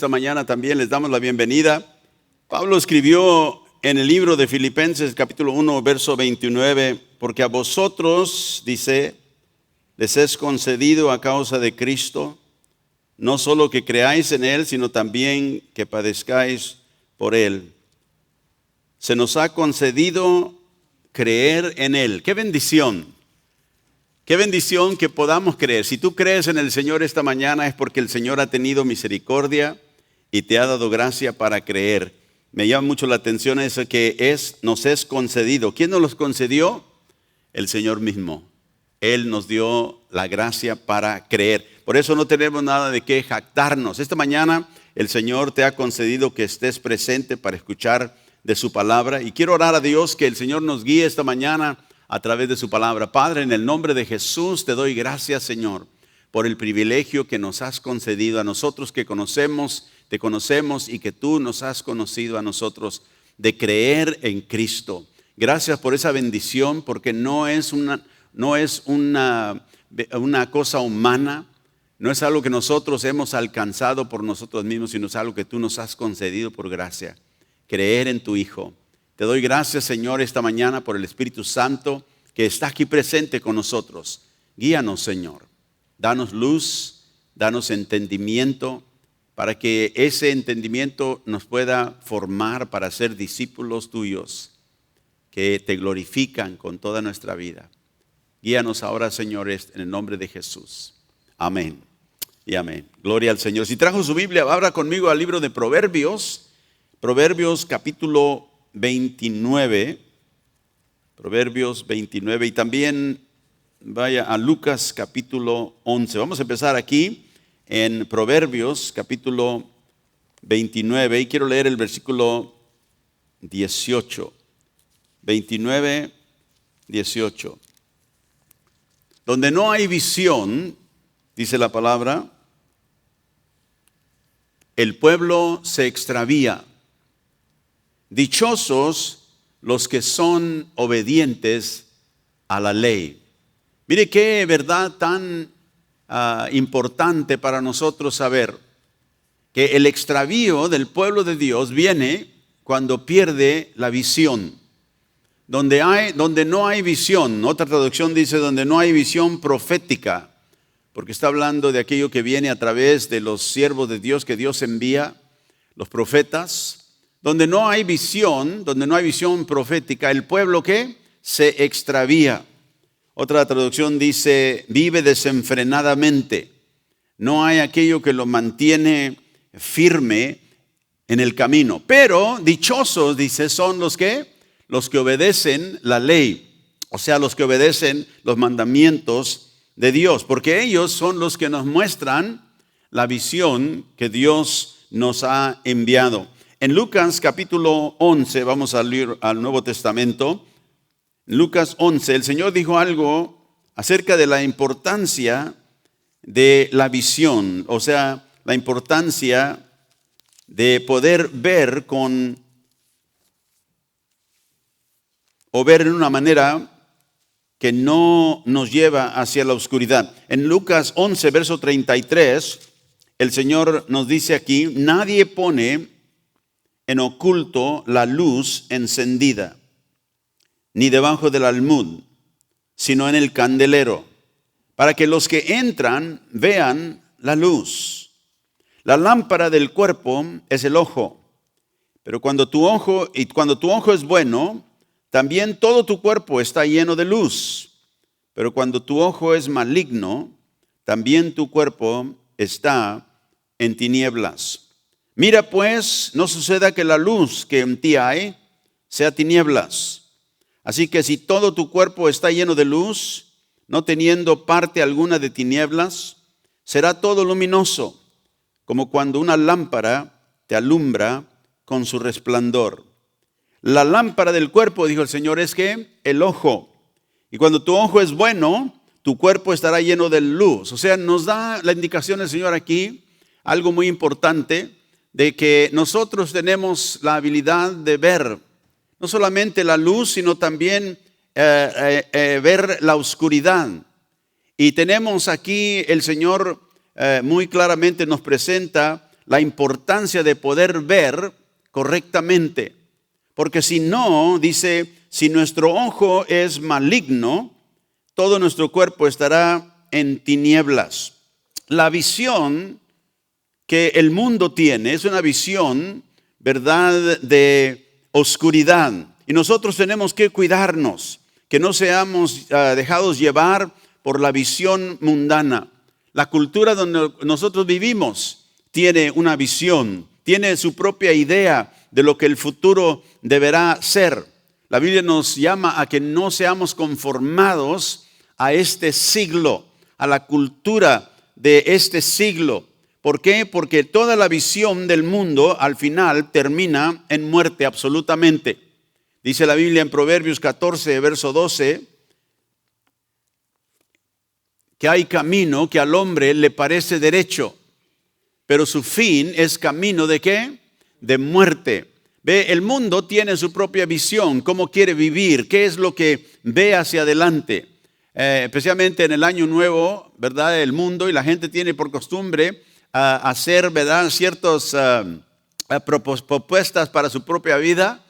Esta mañana también les damos la bienvenida. Pablo escribió en el libro de Filipenses capítulo 1, verso 29, porque a vosotros, dice, les es concedido a causa de Cristo, no solo que creáis en Él, sino también que padezcáis por Él. Se nos ha concedido creer en Él. ¡Qué bendición! ¡Qué bendición que podamos creer! Si tú crees en el Señor esta mañana es porque el Señor ha tenido misericordia y te ha dado gracia para creer. Me llama mucho la atención eso que nos es concedido. ¿Quién nos los concedió? El Señor mismo. Él nos dio la gracia para creer. Por eso no tenemos nada de qué jactarnos. Esta mañana el Señor te ha concedido que estés presente para escuchar de su palabra. Y quiero orar a Dios que el Señor nos guíe esta mañana a través de su palabra. Padre, en el nombre de Jesús te doy gracias, Señor, por el privilegio que nos has concedido a nosotros que te conocemos y que tú nos has conocido a nosotros de creer en Cristo. Gracias por esa bendición, porque no es una cosa humana, no es algo que nosotros hemos alcanzado por nosotros mismos, sino es algo que tú nos has concedido por gracia. Creer en tu Hijo. Te doy gracias, Señor, esta mañana por el Espíritu Santo que está aquí presente con nosotros. Guíanos, Señor. Danos luz, danos entendimiento, para que ese entendimiento nos pueda formar para ser discípulos tuyos, que te glorifican con toda nuestra vida. Guíanos ahora, Señor, en el nombre de Jesús. Amén y amén. Gloria al Señor. Si trajo su Biblia, abra conmigo al libro de Proverbios. Proverbios capítulo 29. Proverbios 29 y también vaya a Lucas capítulo 11. Vamos a empezar aquí en Proverbios capítulo 29 y quiero leer el versículo 18. 29, 18. Donde no hay visión, dice la palabra, el pueblo se extravía. Dichosos los que son obedientes a la ley. Mire qué verdad tan importante para nosotros saber, que el extravío del pueblo de Dios viene cuando pierde la visión. Donde no hay visión, otra traducción dice donde no hay visión profética, porque está hablando de aquello que viene a través de los siervos de Dios que Dios envía, los profetas. Donde no hay visión profética, el pueblo ¿qué? Se extravía. Otra traducción dice, vive desenfrenadamente. No hay aquello que lo mantiene firme en el camino. Pero dichosos, dice, son los que obedecen la ley. O sea, los que obedecen los mandamientos de Dios. Porque ellos son los que nos muestran la visión que Dios nos ha enviado. En Lucas capítulo 11, vamos a leer al Nuevo Testamento. Lucas 11, el Señor dijo algo acerca de la importancia de la visión, o sea, la importancia de poder ver ver en una manera que no nos lleva hacia la oscuridad. En Lucas 11, verso 33, el Señor nos dice aquí, nadie pone en oculto la luz encendida, ni debajo del almud, sino en el candelero, para que los que entran vean la luz. La lámpara del cuerpo es el ojo, pero cuando tu ojo es bueno, también todo tu cuerpo está lleno de luz. Pero cuando tu ojo es maligno, también tu cuerpo está en tinieblas. Mira pues, no suceda que la luz que en ti hay sea tinieblas. Así que si todo tu cuerpo está lleno de luz, no teniendo parte alguna de tinieblas, será todo luminoso, como cuando una lámpara te alumbra con su resplandor. La lámpara del cuerpo, dijo el Señor, es que el ojo. Y cuando tu ojo es bueno, tu cuerpo estará lleno de luz. O sea, nos da la indicación el Señor aquí, algo muy importante, de que nosotros tenemos la habilidad de ver no solamente la luz, sino también ver la oscuridad. Y tenemos aquí, el Señor muy claramente nos presenta la importancia de poder ver correctamente. Porque si no, dice, si nuestro ojo es maligno, todo nuestro cuerpo estará en tinieblas. La visión que el mundo tiene es una visión, ¿verdad?, de oscuridad. Y nosotros tenemos que cuidarnos, que no seamos dejados llevar por la visión mundana. La cultura donde nosotros vivimos tiene una visión, tiene su propia idea de lo que el futuro deberá ser. La Biblia nos llama a que no seamos conformados a este siglo, a la cultura de este siglo. ¿Por qué? Porque toda la visión del mundo al final termina en muerte absolutamente. Dice la Biblia en Proverbios 14, verso 12, que hay camino que al hombre le parece derecho, pero su fin es camino ¿de qué? De muerte. Ve, el mundo tiene su propia visión, cómo quiere vivir, qué es lo que ve hacia adelante. Especialmente en el año nuevo, ¿verdad? El mundo y la gente tiene por costumbre hacer, ¿verdad?, ciertas propuestas para su propia vida,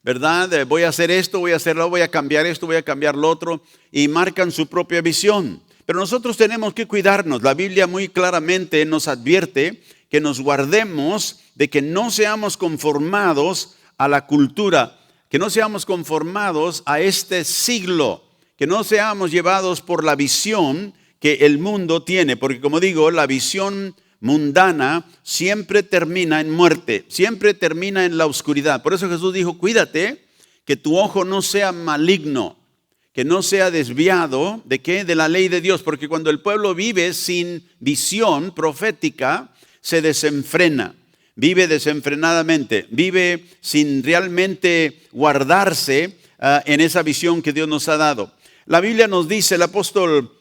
¿verdad? Voy a hacer esto, voy a hacerlo, voy a cambiar esto, voy a cambiar lo otro, y marcan su propia visión. Pero nosotros tenemos que cuidarnos. La Biblia muy claramente nos advierte que nos guardemos de que no seamos conformados a la cultura, que no seamos conformados a este siglo, que no seamos llevados por la visión que el mundo tiene, porque como digo, la visión mundana siempre termina en muerte, siempre termina en la oscuridad. Por eso Jesús dijo, cuídate que tu ojo no sea maligno, que no sea desviado ¿de qué? De la ley de Dios, porque cuando el pueblo vive sin visión profética, se desenfrena, vive desenfrenadamente, vive sin realmente guardarse en esa visión que Dios nos ha dado. La Biblia nos dice, el apóstol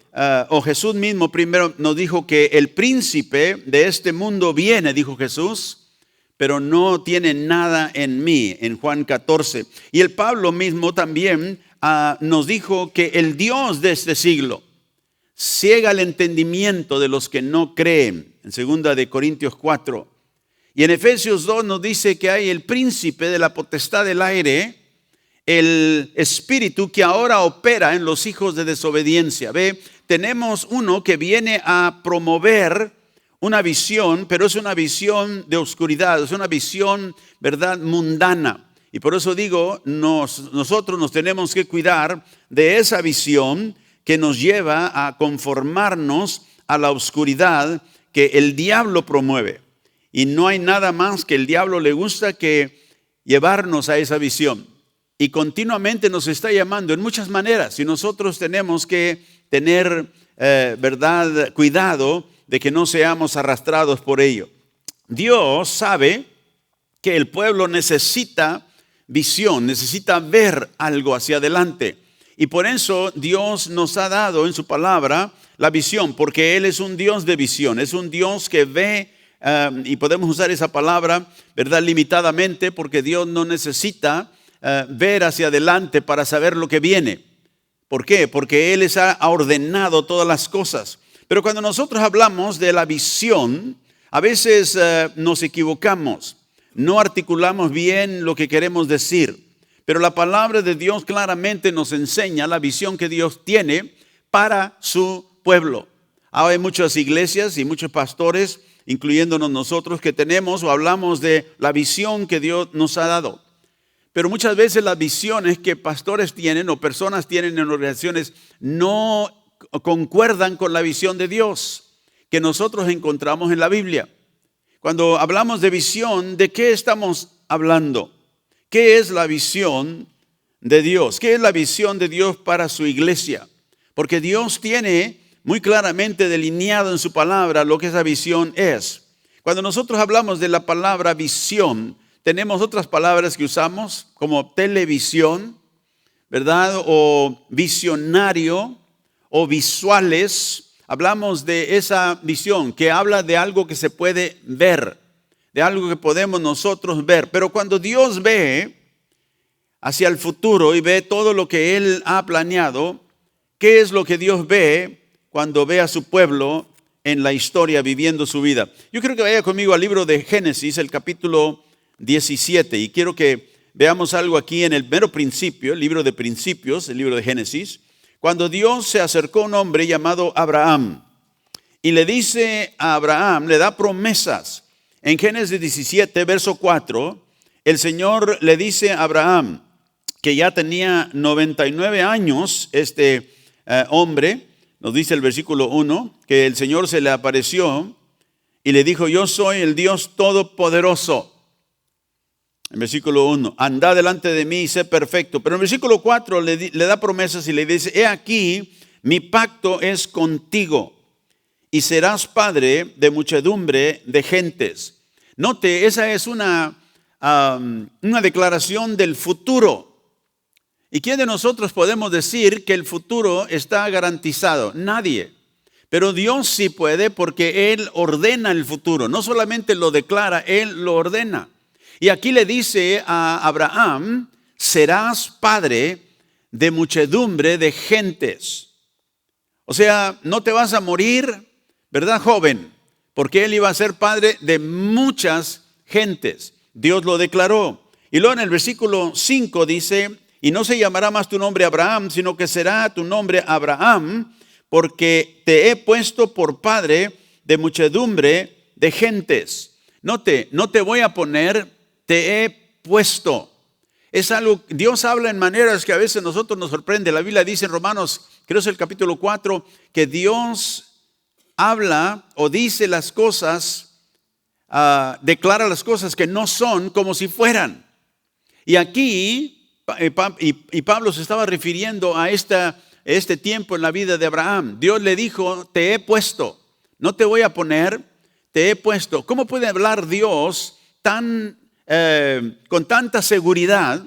o Jesús mismo primero nos dijo que el príncipe de este mundo viene, dijo Jesús, pero no tiene nada en mí, en Juan 14. Y el Pablo mismo también nos dijo que el Dios de este siglo ciega el entendimiento de los que no creen, en 2 de Corintios 4. Y en Efesios 2 nos dice que hay el príncipe de la potestad del aire, el espíritu que ahora opera en los hijos de desobediencia. Ve, tenemos uno que viene a promover una visión, pero es una visión de oscuridad, es una visión, ¿verdad?, mundana. Y por eso digo, nosotros nos tenemos que cuidar de esa visión que nos lleva a conformarnos a la oscuridad que el diablo promueve. Y no hay nada más que el diablo le gusta que llevarnos a esa visión. Y continuamente nos está llamando en muchas maneras. Y nosotros tenemos que tener, verdad, cuidado de que no seamos arrastrados por ello. Dios sabe que el pueblo necesita visión, necesita ver algo hacia adelante. Y por eso Dios nos ha dado en su palabra la visión, porque Él es un Dios de visión, es un Dios que ve, y podemos usar esa palabra, ¿verdad?, limitadamente, porque Dios no necesita ver hacia adelante para saber lo que viene. ¿Por qué? Porque Él les ha ordenado todas las cosas. Pero cuando nosotros hablamos de la visión, a veces nos equivocamos, no articulamos bien lo que queremos decir. Pero la palabra de Dios claramente nos enseña la visión que Dios tiene para su pueblo. Ahora hay muchas iglesias y muchos pastores, incluyéndonos nosotros, que tenemos o hablamos de la visión que Dios nos ha dado. Pero muchas veces las visiones que pastores tienen o personas tienen en organizaciones no concuerdan con la visión de Dios que nosotros encontramos en la Biblia. Cuando hablamos de visión, ¿de qué estamos hablando? ¿Qué es la visión de Dios? ¿Qué es la visión de Dios para su iglesia? Porque Dios tiene muy claramente delineado en su palabra lo que esa visión es. Cuando nosotros hablamos de la palabra visión, tenemos otras palabras que usamos como televisión, ¿verdad? O visionario o visuales. Hablamos de esa visión que habla de algo que se puede ver, de algo que podemos nosotros ver. Pero cuando Dios ve hacia el futuro y ve todo lo que Él ha planeado, ¿qué es lo que Dios ve cuando ve a su pueblo en la historia viviendo su vida. Yo quiero que vaya conmigo al libro de Génesis, el capítulo 17, y quiero que veamos algo aquí en el mero principio, el libro de principios, el libro de Génesis, cuando Dios se acercó a un hombre llamado Abraham y le dice a Abraham, le da promesas. En Génesis 17, verso 4, el Señor le dice a Abraham, que ya tenía 99 años, hombre, nos dice el versículo 1, que el Señor se le apareció y le dijo, yo soy el Dios Todopoderoso. En versículo 1, anda delante de mí y sé perfecto. Pero en versículo 4 le da promesas y le dice, he aquí, mi pacto es contigo y serás padre de muchedumbre de gentes. Note, esa es una declaración del futuro. ¿Y quién de nosotros podemos decir que el futuro está garantizado? Nadie. Pero Dios sí puede porque Él ordena el futuro. No solamente lo declara, Él lo ordena. Y aquí le dice a Abraham, serás padre de muchedumbre de gentes. O sea, no te vas a morir, ¿verdad, joven? Porque Él iba a ser padre de muchas gentes. Dios lo declaró. Y luego en el versículo 5 dice, y no se llamará más tu nombre Abraham, sino que será tu nombre Abraham, porque te he puesto por padre de muchedumbre de gentes. Note, no te voy a poner, te he puesto. Es algo, Dios habla en maneras que a veces nosotros nos sorprende. La Biblia dice en Romanos, creo es el capítulo 4, que Dios habla o dice las cosas, declara las cosas que no son como si fueran. Y aquí, y Pablo se estaba refiriendo a este tiempo en la vida de Abraham. Dios le dijo, te he puesto, no te voy a poner, te he puesto. ¿Cómo puede hablar Dios con tanta seguridad,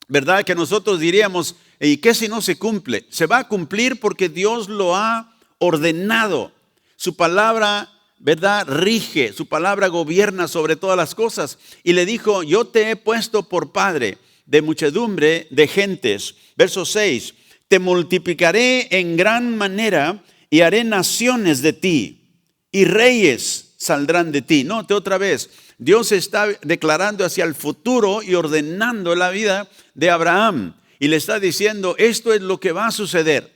verdad? Que nosotros diríamos, ¿y qué si no se cumple? Se va a cumplir porque Dios lo ha ordenado. Su palabra, ¿verdad? Rige, su palabra gobierna sobre todas las cosas. Y le dijo, yo te he puesto por padre de muchedumbre de gentes. Verso 6, te multiplicaré en gran manera y haré naciones de ti y reyes saldrán de ti. Note otra vez, Dios está declarando hacia el futuro y ordenando la vida de Abraham. Y le está diciendo, esto es lo que va a suceder.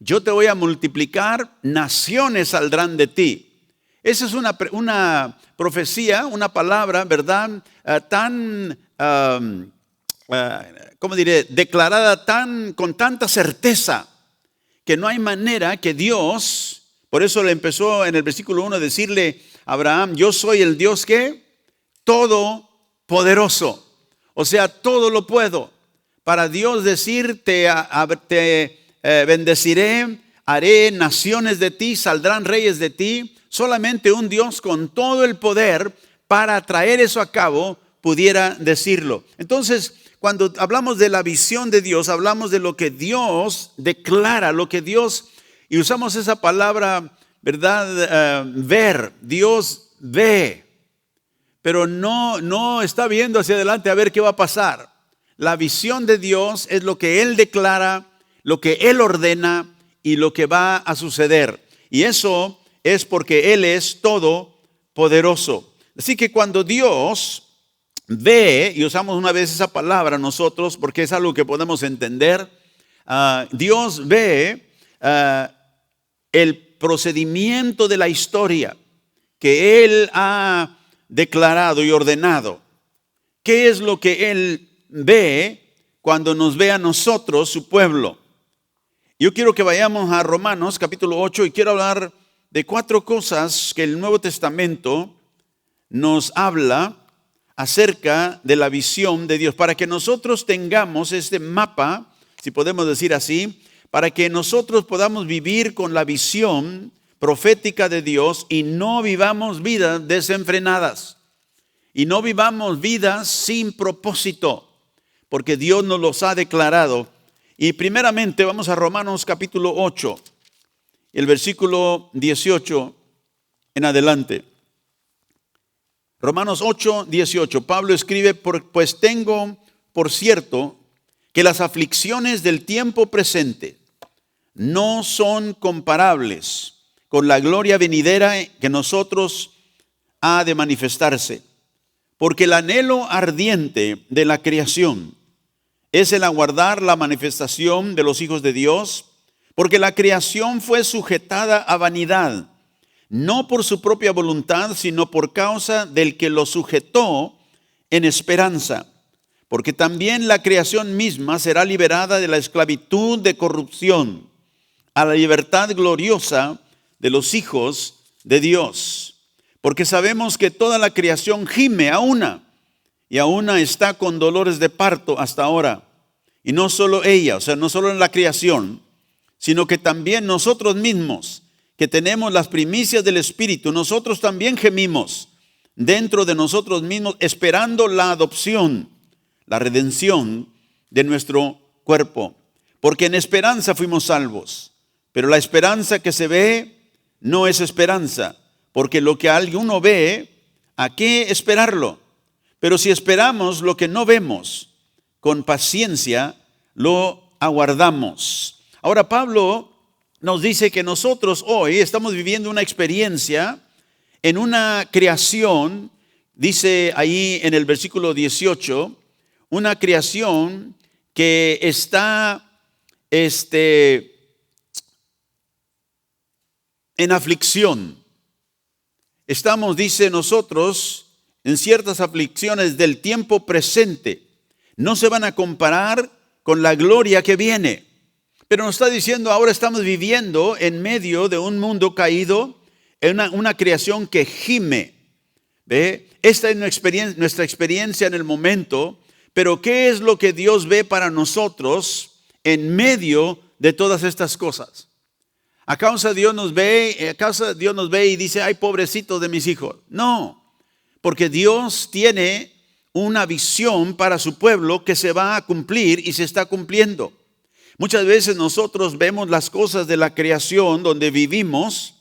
Yo te voy a multiplicar, naciones saldrán de ti. Esa es una profecía, una palabra, ¿verdad? ¿Cómo diré? Declarada con tanta certeza que no hay manera que Dios, por eso le empezó en el versículo 1 a decirle a Abraham, yo soy el Dios que todopoderoso, o sea, todo lo puedo. Para Dios decir, te bendeciré, haré naciones de ti, saldrán reyes de ti, solamente un Dios con todo el poder para traer eso a cabo pudiera decirlo. Entonces, cuando hablamos de la visión de Dios, hablamos de lo que Dios declara, lo que Dios, y usamos esa palabra, ¿verdad? Ver, Dios ve, pero no está viendo hacia adelante a ver qué va a pasar. La visión de Dios es lo que Él declara, lo que Él ordena y lo que va a suceder. Y eso es porque Él es todopoderoso. Así que cuando Dios ve, y usamos una vez esa palabra nosotros porque es algo que podemos entender, Dios ve el procedimiento de la historia que Él ha declarado y ordenado. ¿Qué es lo que Él ve cuando nos ve a nosotros, su pueblo? Yo quiero que vayamos a Romanos capítulo 8 y quiero hablar de 4 cosas que el Nuevo Testamento nos habla acerca de la visión de Dios, para que nosotros tengamos este mapa, si podemos decir así, para que nosotros podamos vivir con la visión profética de Dios y no vivamos vidas desenfrenadas y no vivamos vidas sin propósito, porque Dios nos los ha declarado. Y primeramente vamos a Romanos capítulo 8, el versículo 18 en adelante. Romanos 8, 18. Pablo escribe, pues tengo por cierto que las aflicciones del tiempo presente no son comparables con la gloria venidera que nosotros ha de manifestarse. Porque el anhelo ardiente de la creación es el aguardar la manifestación de los hijos de Dios, porque la creación fue sujetada a vanidad, no por su propia voluntad, sino por causa del que lo sujetó en esperanza. Porque también la creación misma será liberada de la esclavitud de corrupción a la libertad gloriosa de los hijos de Dios. Porque sabemos que toda la creación gime a una, y a una está con dolores de parto hasta ahora. Y no solo ella, o sea, no solo en la creación, sino que también nosotros mismos, que tenemos las primicias del Espíritu, nosotros también gemimos dentro de nosotros mismos, esperando la adopción, la redención de nuestro cuerpo. Porque en esperanza fuimos salvos. Pero la esperanza que se ve no es esperanza. Porque lo que alguno ve, ¿a qué esperarlo? Pero si esperamos lo que no vemos, con paciencia lo aguardamos. Ahora Pablo nos dice que nosotros hoy estamos viviendo una experiencia en una creación, dice ahí en el versículo 18, una creación que está en aflicción. Estamos, dice nosotros, en ciertas aflicciones del tiempo presente. No se van a comparar con la gloria que viene. Pero nos está diciendo, ahora estamos viviendo en medio de un mundo caído, en una creación que gime. ¿Ve? Esta es nuestra experiencia en el momento. Pero ¿qué es lo que Dios ve para nosotros en medio de todas estas cosas? ¿Acaso Dios nos ve y dice, ay, pobrecito de mis hijos? No, porque Dios tiene una visión para su pueblo que se va a cumplir y se está cumpliendo. Muchas veces nosotros vemos las cosas de la creación donde vivimos,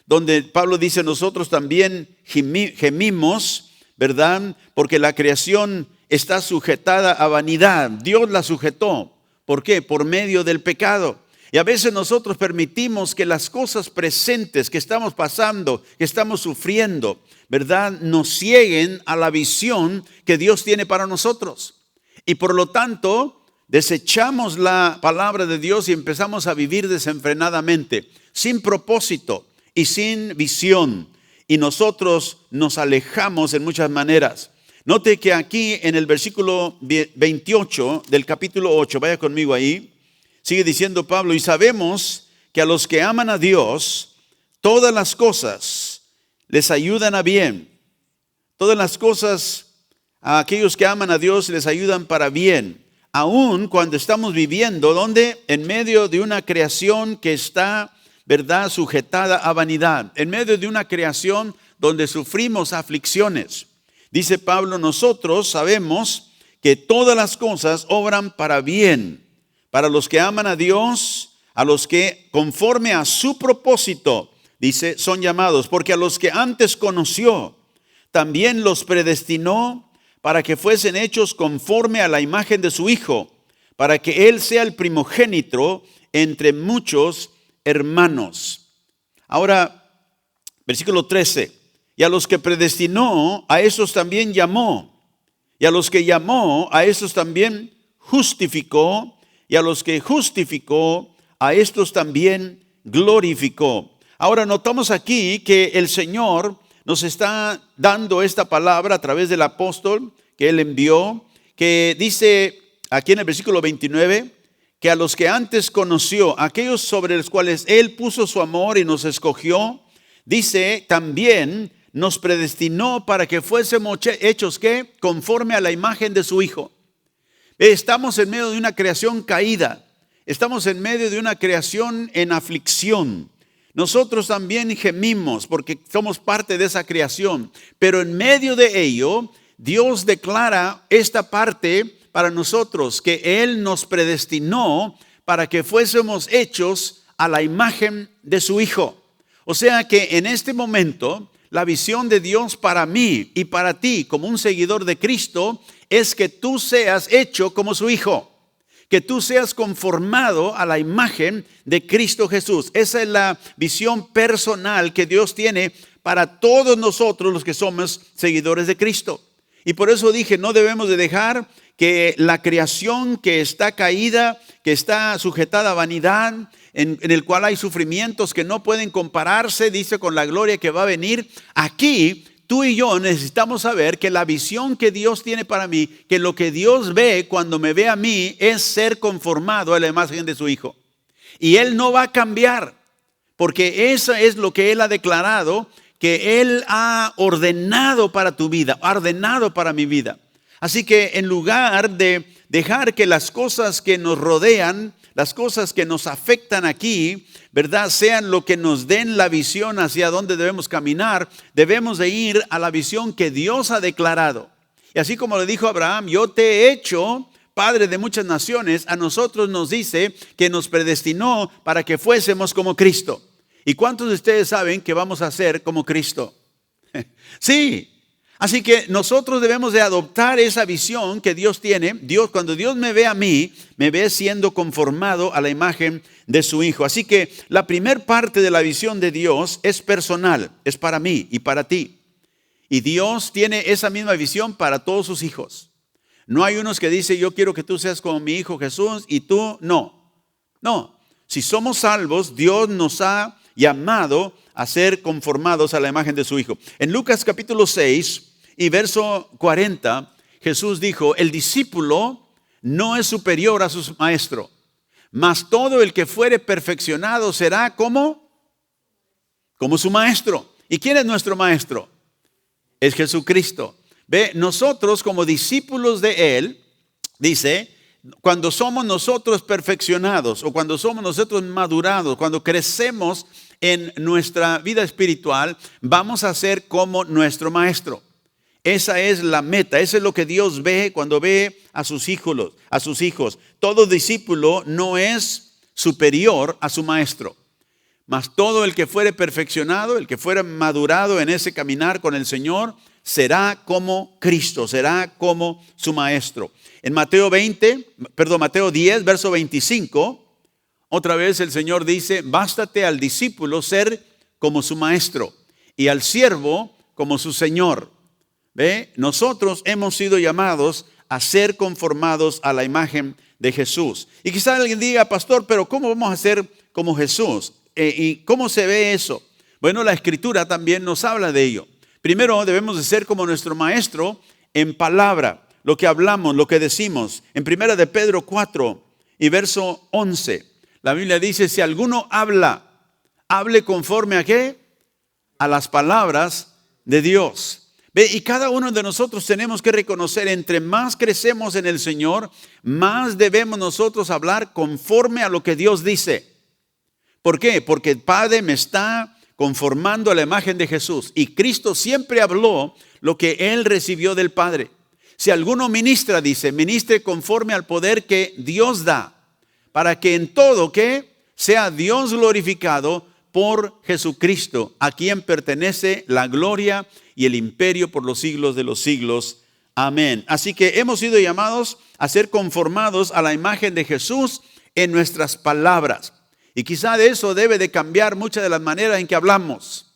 donde Pablo dice nosotros también gemimos, ¿verdad? Porque la creación está sujetada a vanidad. Dios la sujetó. ¿Por qué? Por medio del pecado. Y a veces nosotros permitimos que las cosas presentes que estamos pasando, que estamos sufriendo, ¿verdad?, nos cieguen a la visión que Dios tiene para nosotros. Y por lo tanto, desechamos la palabra de Dios y empezamos a vivir desenfrenadamente, sin propósito y sin visión. Y nosotros nos alejamos en muchas maneras. Note que aquí en el versículo 28 del capítulo 8, vaya conmigo ahí, sigue diciendo Pablo, y sabemos que a los que aman a Dios, todas las cosas les ayudan a bien. Todas las cosas a aquellos que aman a Dios les ayudan para bien. Aún cuando estamos viviendo, ¿dónde? En medio de una creación que está, ¿verdad?, sujetada a vanidad. En medio de una creación donde sufrimos aflicciones. Dice Pablo, nosotros sabemos que todas las cosas obran para bien. Para los que aman a Dios, a los que conforme a su propósito, dice, son llamados. Porque a los que antes conoció, también los predestinó para que fuesen hechos conforme a la imagen de su Hijo, para que Él sea el primogénito entre muchos hermanos. Ahora, versículo 13. Y a los que predestinó, a esos también llamó. Y a los que llamó, a esos también justificó. Y a los que justificó, a estos también glorificó. Ahora notamos aquí que el Señor nos está dando esta palabra a través del apóstol que Él envió, que dice aquí en el versículo 29, que a los que antes conoció, aquellos sobre los cuales Él puso su amor y nos escogió, dice también nos predestinó para que fuésemos hechos, ¿qué? Conforme a la imagen de su Hijo. Estamos en medio de una creación caída. Estamos en medio de una creación en aflicción. Nosotros también gemimos porque somos parte de esa creación. Pero en medio de ello, Dios declara esta parte para nosotros, que Él nos predestinó para que fuésemos hechos a la imagen de su Hijo. O sea que en este momento, la visión de Dios para mí y para ti como un seguidor de Cristo es que tú seas hecho como su Hijo. que tú seas conformado a la imagen de Cristo Jesús. Esa es la visión personal que Dios tiene para todos nosotros los que somos seguidores de Cristo. Y por eso dije, no debemos de dejar que la creación que está caída, que está sujetada a vanidad, en el cual hay sufrimientos que no pueden compararse, dice, con la gloria que va a venir. Aquí, tú y yo necesitamos saber que la visión que Dios tiene para mí, que lo que Dios ve cuando me ve a mí es ser conformado a la imagen de su Hijo. Y Él no va a cambiar, porque eso es lo que Él ha declarado, que Él ha ordenado para tu vida, ha ordenado para mi vida. Así que en lugar de dejar que las cosas que nos rodean, las cosas que nos afectan aquí, ¿verdad?, sean lo que nos den la visión hacia dónde debemos caminar, debemos de ir a la visión que Dios ha declarado. Y así como le dijo a Abraham, yo te he hecho padre de muchas naciones, a nosotros nos dice que nos predestinó para que fuésemos como Cristo. ¿Y cuántos de ustedes saben que vamos a ser como Cristo? Sí. Así que nosotros debemos de adoptar esa visión que Dios tiene. Cuando Dios me ve a mí, me ve siendo conformado a la imagen de su Hijo. Así que la primer parte de la visión de Dios es personal, es para mí y para ti. Y Dios tiene esa misma visión para todos sus hijos. No hay unos que dicen, yo quiero que tú seas como mi Hijo Jesús y tú no. No, si somos salvos, Dios nos ha llamado a ser conformados a la imagen de su Hijo. En Lucas capítulo 6 y verso 40, Jesús dijo, el discípulo no es superior a su maestro, mas todo el que fuere perfeccionado será como su maestro. ¿Y quién es nuestro maestro? Es Jesucristo. Ve, nosotros como discípulos de Él, dice, cuando somos nosotros perfeccionados o cuando somos nosotros madurados, cuando crecemos en nuestra vida espiritual, vamos a ser como nuestro maestro. Esa es la meta, eso es lo que Dios ve cuando ve a sus hijos. Todo discípulo no es superior a su maestro, mas todo el que fuere perfeccionado, el que fuere madurado en ese caminar con el Señor, será como Cristo, será como su maestro. En Mateo 10, verso 25, otra vez el Señor dice, bástate al discípulo ser como su maestro y al siervo como su Señor. ¿Ve? Nosotros hemos sido llamados a ser conformados a la imagen de Jesús. Y quizá alguien diga, pastor, pero ¿cómo vamos a ser como Jesús? ¿Y cómo se ve eso? Bueno, la Escritura también nos habla de ello. Primero debemos de ser como nuestro maestro en palabra, lo que hablamos, lo que decimos. En 1 de Pedro 4 y verso 11, la Biblia dice, si alguno hable conforme a ¿qué? A las palabras de Dios. Ve, y cada uno de nosotros tenemos que reconocer, entre más crecemos en el Señor, más debemos nosotros hablar conforme a lo que Dios dice. ¿Por qué? Porque el Padre me está conformando a la imagen de Jesús. Y Cristo siempre habló lo que Él recibió del Padre. Si alguno ministra, dice, ministre conforme al poder que Dios da, para que en todo, ¿qué? Sea Dios glorificado por Jesucristo, a quien pertenece la gloria y el imperio por los siglos de los siglos. Amén. Así que hemos sido llamados a ser conformados a la imagen de Jesús en nuestras palabras. Y quizá de eso debe de cambiar muchas de las maneras en que hablamos.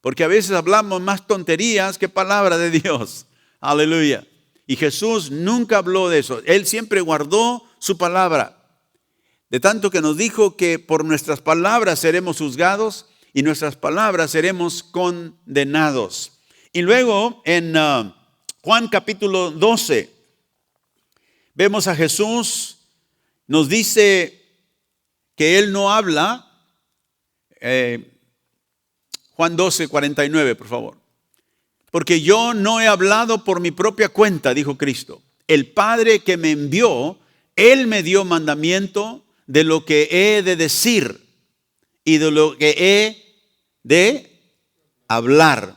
Porque a veces hablamos más tonterías que palabra de Dios. Aleluya. Y Jesús nunca habló de eso. Él siempre guardó su palabra. De tanto que nos dijo que por nuestras palabras seremos juzgados y nuestras palabras seremos condenados. Y luego en Juan capítulo 12, vemos a Jesús, nos dice que Él no habla. Juan 12, 49, por favor. Porque yo no he hablado por mi propia cuenta, dijo Cristo. El Padre que me envió, Él me dio mandamiento de lo que he de decir y de lo que he de hablar.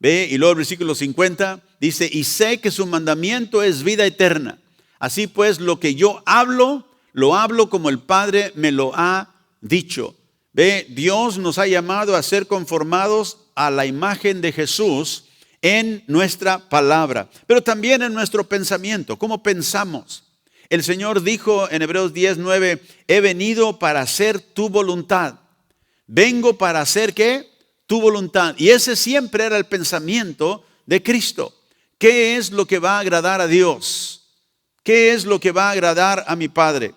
¿Ve? Y luego el versículo 50 dice, y sé que su mandamiento es vida eterna. Así pues, lo que yo hablo, lo hablo como el Padre me lo ha dicho. ¿Ve? Dios nos ha llamado a ser conformados a la imagen de Jesús en nuestra palabra, pero también en nuestro pensamiento. ¿Cómo pensamos? el Señor dijo en Hebreos 10:9, he venido para hacer tu voluntad. Vengo para hacer, ¿qué? Tu voluntad. Y ese siempre era el pensamiento de Cristo. ¿Qué es lo que va a agradar a Dios? ¿Qué es lo que va a agradar a mi Padre?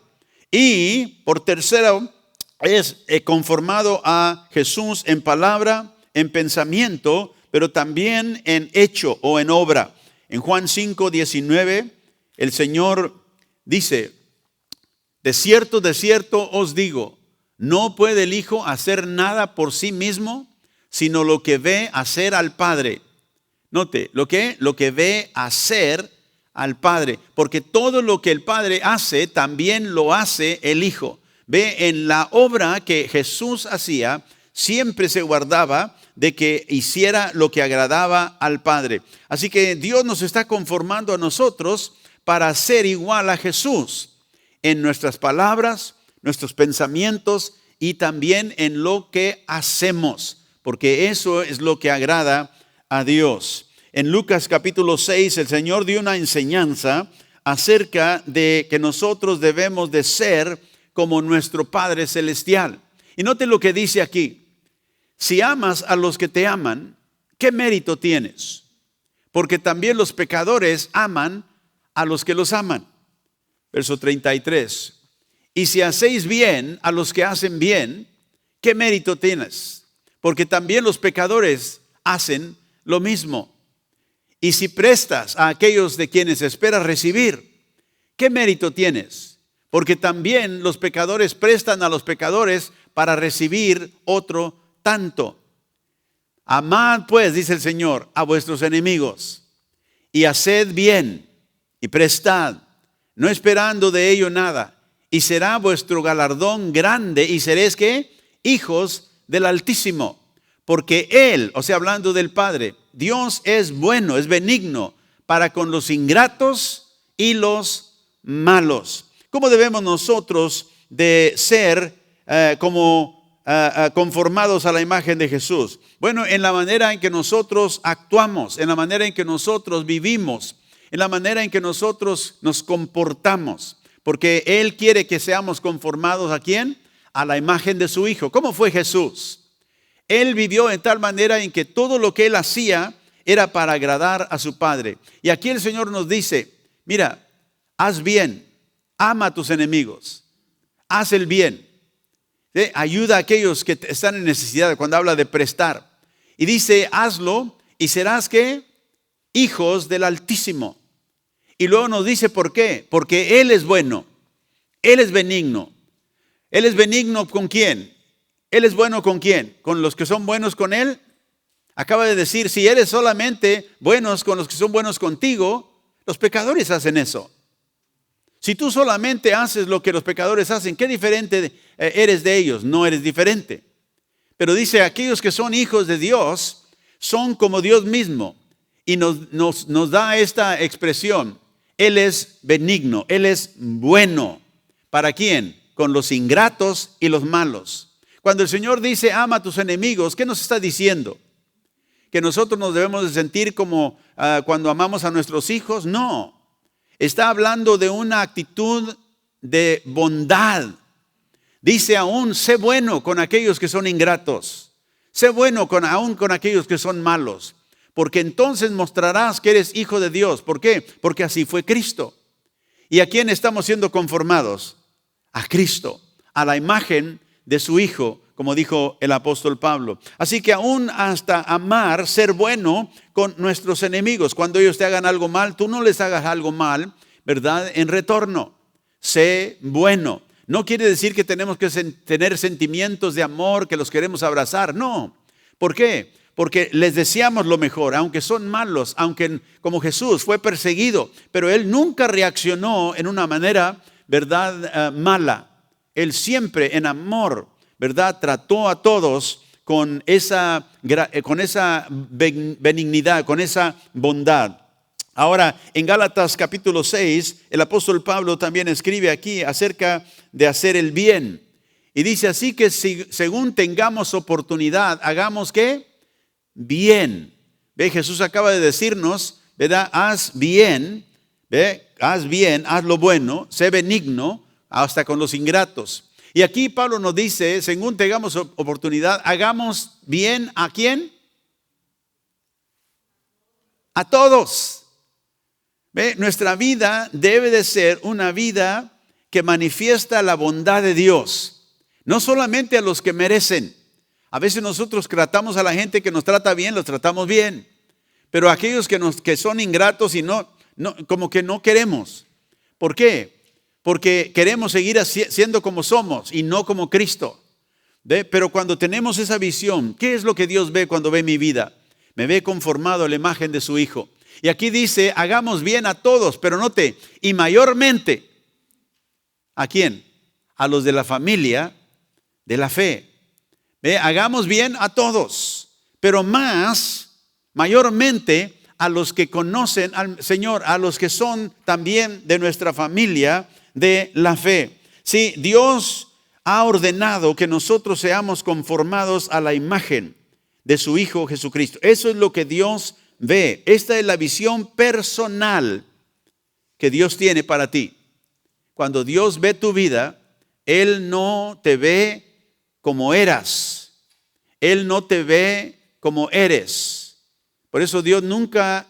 Y por tercero, es conformado a Jesús en palabra, en pensamiento, pero también en hecho o en obra. En Juan 5:19, el Señor dice, de cierto os digo, no puede el Hijo hacer nada por sí mismo, sino lo que ve hacer al Padre. Note, lo que ve hacer al Padre, porque todo lo que el Padre hace, también lo hace el Hijo. Ve, en la obra que Jesús hacía, siempre se guardaba de que hiciera lo que agradaba al Padre. Así que Dios nos está conformando a nosotros para ser igual a Jesús en nuestras palabras, nuestros pensamientos y también en lo que hacemos, porque eso es lo que agrada a Dios. En Lucas capítulo 6, el Señor dio una enseñanza acerca de que nosotros debemos de ser como nuestro Padre Celestial. Y note lo que dice aquí. Si amas a los que te aman, ¿qué mérito tienes? Porque también los pecadores aman a los que los aman. Verso 33. Y si hacéis bien a los que hacen bien, ¿qué mérito tienes? Porque también los pecadores hacen lo mismo. Y si prestas a aquellos de quienes esperas recibir, ¿qué mérito tienes? Porque también los pecadores prestan a los pecadores para recibir otro tanto. Amad pues, dice el Señor, a vuestros enemigos, y haced bien, y prestad, no esperando de ello nada, y será vuestro galardón grande, y seréis, ¿qué? Hijos del Altísimo. Porque Él, o sea, hablando del Padre, Dios es bueno, es benigno para con los ingratos y los malos. ¿Cómo debemos nosotros de ser conformados a la imagen de Jesús? Bueno, en la manera en que nosotros actuamos, en la manera en que nosotros vivimos, en la manera en que nosotros nos comportamos. Porque Él quiere que seamos conformados ¿a quién? A la imagen de su Hijo. ¿Cómo fue Jesús? Él vivió en tal manera en que todo lo que Él hacía era para agradar a su Padre. Y aquí el Señor nos dice, mira, haz bien, ama a tus enemigos, haz el bien, ¿sí? Ayuda a aquellos que están en necesidad, cuando habla de prestar. Y dice, hazlo y serás, ¿qué? Hijos del Altísimo. Y luego nos dice, ¿por qué? Porque Él es bueno, Él es benigno. ¿Él es benigno con quién? ¿Él es bueno con quién? ¿Con los que son buenos con Él? Acaba de decir, si eres solamente buenos con los que son buenos contigo, los pecadores hacen eso. Si tú solamente haces lo que los pecadores hacen, ¿qué diferente eres de ellos? No eres diferente. Pero dice, aquellos que son hijos de Dios son como Dios mismo. Y nos da esta expresión. Él es benigno, Él es bueno. ¿Para quién? Con los ingratos y los malos. Cuando el Señor dice, ama a tus enemigos, ¿qué nos está diciendo? ¿Que nosotros nos debemos de sentir como cuando amamos a nuestros hijos? No. Está hablando de una actitud de bondad. Dice aún, sé bueno con aquellos que son ingratos. Sé bueno aún con aquellos que son malos. Porque entonces mostrarás que eres hijo de Dios. ¿Por qué? Porque así fue Cristo. ¿Y a quién estamos siendo conformados? A Cristo, a la imagen de su Hijo, como dijo el apóstol Pablo. Así que aún hasta amar, ser bueno con nuestros enemigos. Cuando ellos te hagan algo mal, tú no les hagas algo mal, ¿verdad? En retorno, sé bueno. No quiere decir que tenemos que tener sentimientos de amor, que los queremos abrazar, no. ¿Por qué? Porque les deseamos lo mejor, aunque son malos, aunque como Jesús fue perseguido, pero Él nunca reaccionó en una manera, ¿verdad? Mala. Él siempre en amor, ¿verdad? Trató a todos con esa benignidad, con esa bondad. Ahora, en Gálatas capítulo 6, el apóstol Pablo también escribe aquí acerca de hacer el bien. Y dice así que según tengamos oportunidad, hagamos ¿qué? Bien. Ve, Jesús acaba de decirnos, ¿verdad? Haz bien ¿Ve? Haz bien, haz lo bueno, sé benigno hasta con los ingratos. Y aquí Pablo nos dice, según tengamos oportunidad, hagamos bien ¿a quién? A todos. ¿Ve? Nuestra vida debe de ser una vida que manifiesta la bondad de Dios. No solamente a los que merecen. A veces nosotros tratamos a la gente que nos trata bien, los tratamos bien. Pero aquellos que son ingratos y como que no queremos. ¿Por qué? Porque queremos seguir siendo como somos y no como Cristo. ¿Ve? Pero cuando tenemos esa visión, ¿qué es lo que Dios ve cuando ve mi vida? Me ve conformado a la imagen de su Hijo. Y aquí dice, hagamos bien a todos, pero note, y mayormente, ¿a quién? A los de la familia de la fe. ¿Ve? Hagamos bien a todos, pero mayormente a los que conocen al Señor, a los que son también de nuestra familia de la fe. Sí, Dios ha ordenado que nosotros seamos conformados a la imagen de su Hijo Jesucristo. Eso es lo que Dios ve. Esta es la visión personal que Dios tiene para ti. Cuando Dios ve tu vida, Él no te ve como eras. Él no te ve como eres. Por eso Dios nunca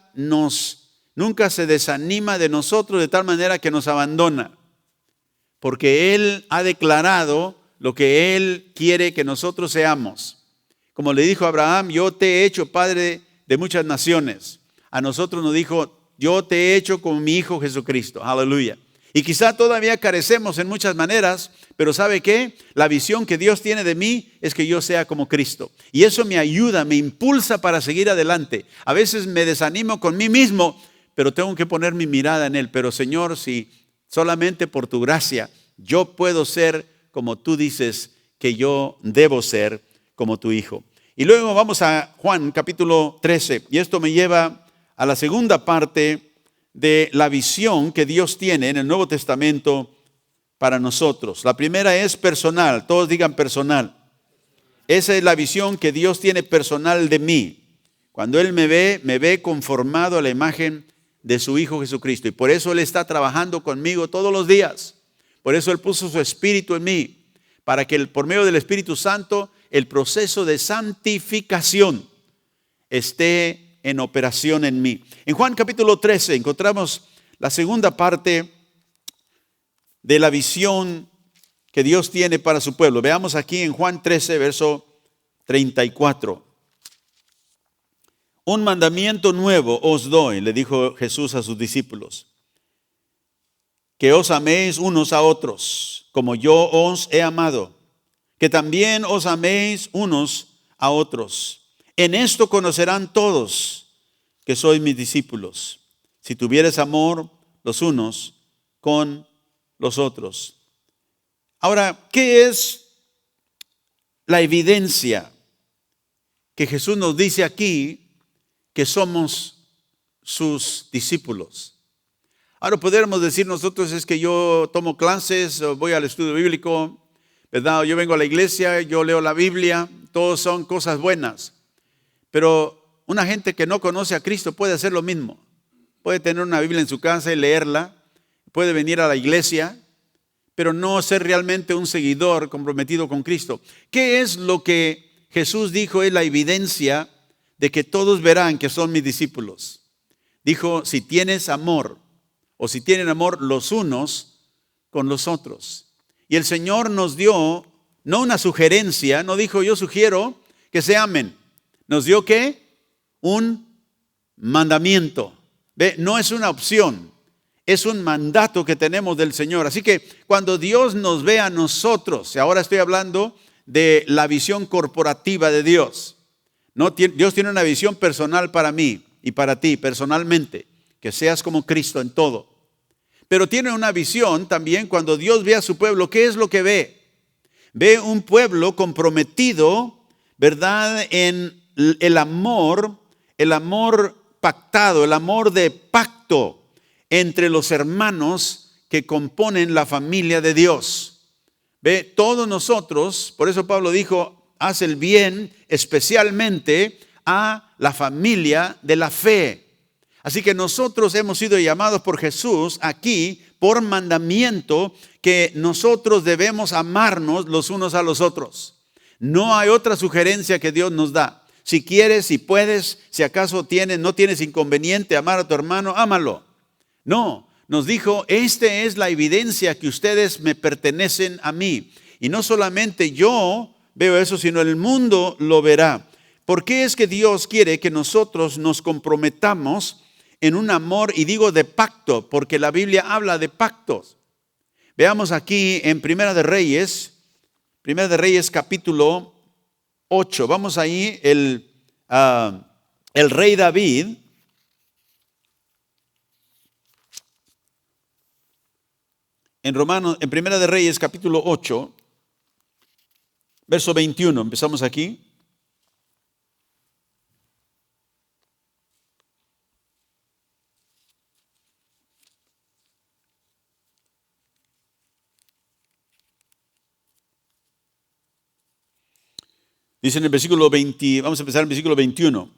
se desanima de nosotros de tal manera que nos abandona. Porque Él ha declarado lo que Él quiere que nosotros seamos. Como le dijo a Abraham, yo te he hecho padre de muchas naciones. A nosotros nos dijo, yo te he hecho como mi Hijo Jesucristo. Aleluya. Y quizá todavía carecemos en muchas maneras, pero ¿sabe qué? La visión que Dios tiene de mí es que yo sea como Cristo. Y eso me ayuda, me impulsa para seguir adelante. A veces me desanimo con mí mismo, pero tengo que poner mi mirada en Él. Pero Señor, si solamente por tu gracia yo puedo ser como tú dices que yo debo ser como tu Hijo. Y luego vamos a Juan capítulo 13. Y esto me lleva a la segunda parte de la visión que Dios tiene en el Nuevo Testamento para nosotros. La primera es personal, todos digan personal. Esa es la visión que Dios tiene personal de mí. Cuando Él me ve conformado a la imagen de su Hijo Jesucristo. Y por eso Él está trabajando conmigo todos los días. Por eso Él puso su Espíritu en mí, para que por medio del Espíritu Santo el proceso de santificación esté en operación en mí. En Juan capítulo 13 encontramos la segunda parte de la visión que Dios tiene para su pueblo. Veamos aquí en Juan 13, verso 34. Un mandamiento nuevo os doy, le dijo Jesús a sus discípulos, que os améis unos a otros, como yo os he amado, que también os améis unos a otros. En esto conocerán todos que sois mis discípulos, si tuvieres amor los unos con los otros. Ahora, ¿qué es la evidencia que Jesús nos dice aquí que somos sus discípulos? Ahora podríamos decir nosotros es que yo tomo clases, voy al estudio bíblico, ¿verdad? Yo vengo a la iglesia, yo leo la Biblia, todos son cosas buenas. Pero una gente que no conoce a Cristo puede hacer lo mismo. Puede tener una Biblia en su casa y leerla, puede venir a la iglesia, pero no ser realmente un seguidor comprometido con Cristo. ¿Qué es lo que Jesús dijo es la evidencia de que todos verán que son mis discípulos? Dijo, si tienes amor, o si tienen amor los unos con los otros. Y el Señor nos dio, no una sugerencia, no dijo yo sugiero que se amen. Nos dio ¿qué? Un mandamiento. ¿Ve? No es una opción, es un mandato que tenemos del Señor. Así que cuando Dios nos ve a nosotros, y ahora estoy hablando de la visión corporativa de Dios. No, Dios tiene una visión personal para mí y para ti personalmente, que seas como Cristo en todo. Pero tiene una visión también cuando Dios ve a su pueblo. ¿Qué es lo que ve? Ve un pueblo comprometido, ¿verdad?, en el amor pactado, el amor de pacto entre los hermanos que componen la familia de Dios. Ve, todos nosotros, por eso Pablo dijo, haz el bien especialmente a la familia de la fe. Así que nosotros hemos sido llamados por Jesús aquí por mandamiento que nosotros debemos amarnos los unos a los otros. No hay otra sugerencia que Dios nos da. Si quieres, si puedes, si acaso no tienes inconveniente amar a tu hermano, ámalo. No, nos dijo, esta es la evidencia que ustedes me pertenecen a mí. Y no solamente yo veo eso, sino el mundo lo verá. ¿Por qué es que Dios quiere que nosotros nos comprometamos en un amor, y digo de pacto, porque la Biblia habla de pactos? Veamos aquí en Primera de Reyes capítulo 8. Vamos ahí, el rey David, en Primera de Reyes capítulo 8, verso 21, empezamos aquí. Dice en el versículo 20, vamos a empezar en el versículo 21.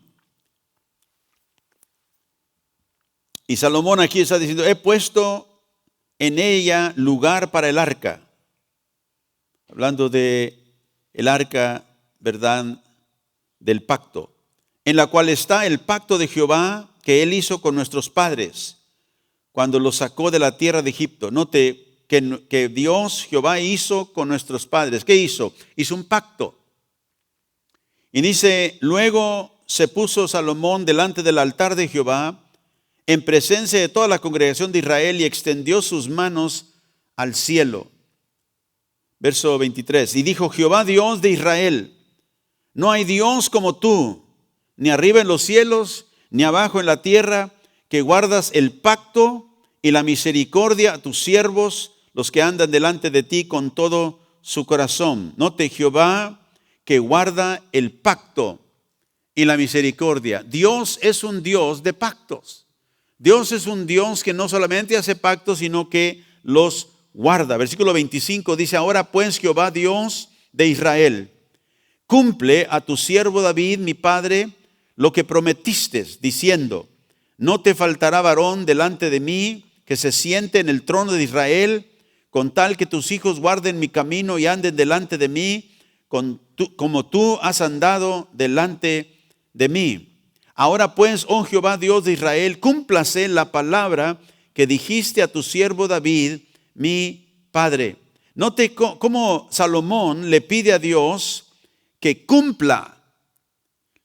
Y Salomón aquí está diciendo, he puesto en ella lugar para el arca. Hablando de el arca, ¿verdad?, del pacto. En la cual está el pacto de Jehová que él hizo con nuestros padres cuando los sacó de la tierra de Egipto. Note que Dios, Jehová, hizo con nuestros padres. ¿Qué hizo? Hizo un pacto. Y dice, luego se puso Salomón delante del altar de Jehová, en presencia de toda la congregación de Israel, y extendió sus manos al cielo. Verso 23, y dijo, Jehová Dios de Israel, no hay Dios como tú, ni arriba en los cielos, ni abajo en la tierra, que guardas el pacto y la misericordia a tus siervos, los que andan delante de ti con todo su corazón. Note, Jehová, que guarda el pacto y la misericordia. Dios es un Dios de pactos. Dios es un Dios que no solamente hace pactos, sino que los guarda. Versículo 25 dice, ahora pues Jehová Dios de Israel, cumple a tu siervo David, mi padre, lo que prometiste, diciendo, no te faltará varón delante de mí que se siente en el trono de Israel, con tal que tus hijos guarden mi camino y anden delante de mí, como tú has andado delante de mí. Ahora pues, oh Jehová Dios de Israel, cúmplase la palabra que dijiste a tu siervo David, mi padre. Note cómo Salomón le pide a Dios que cumpla.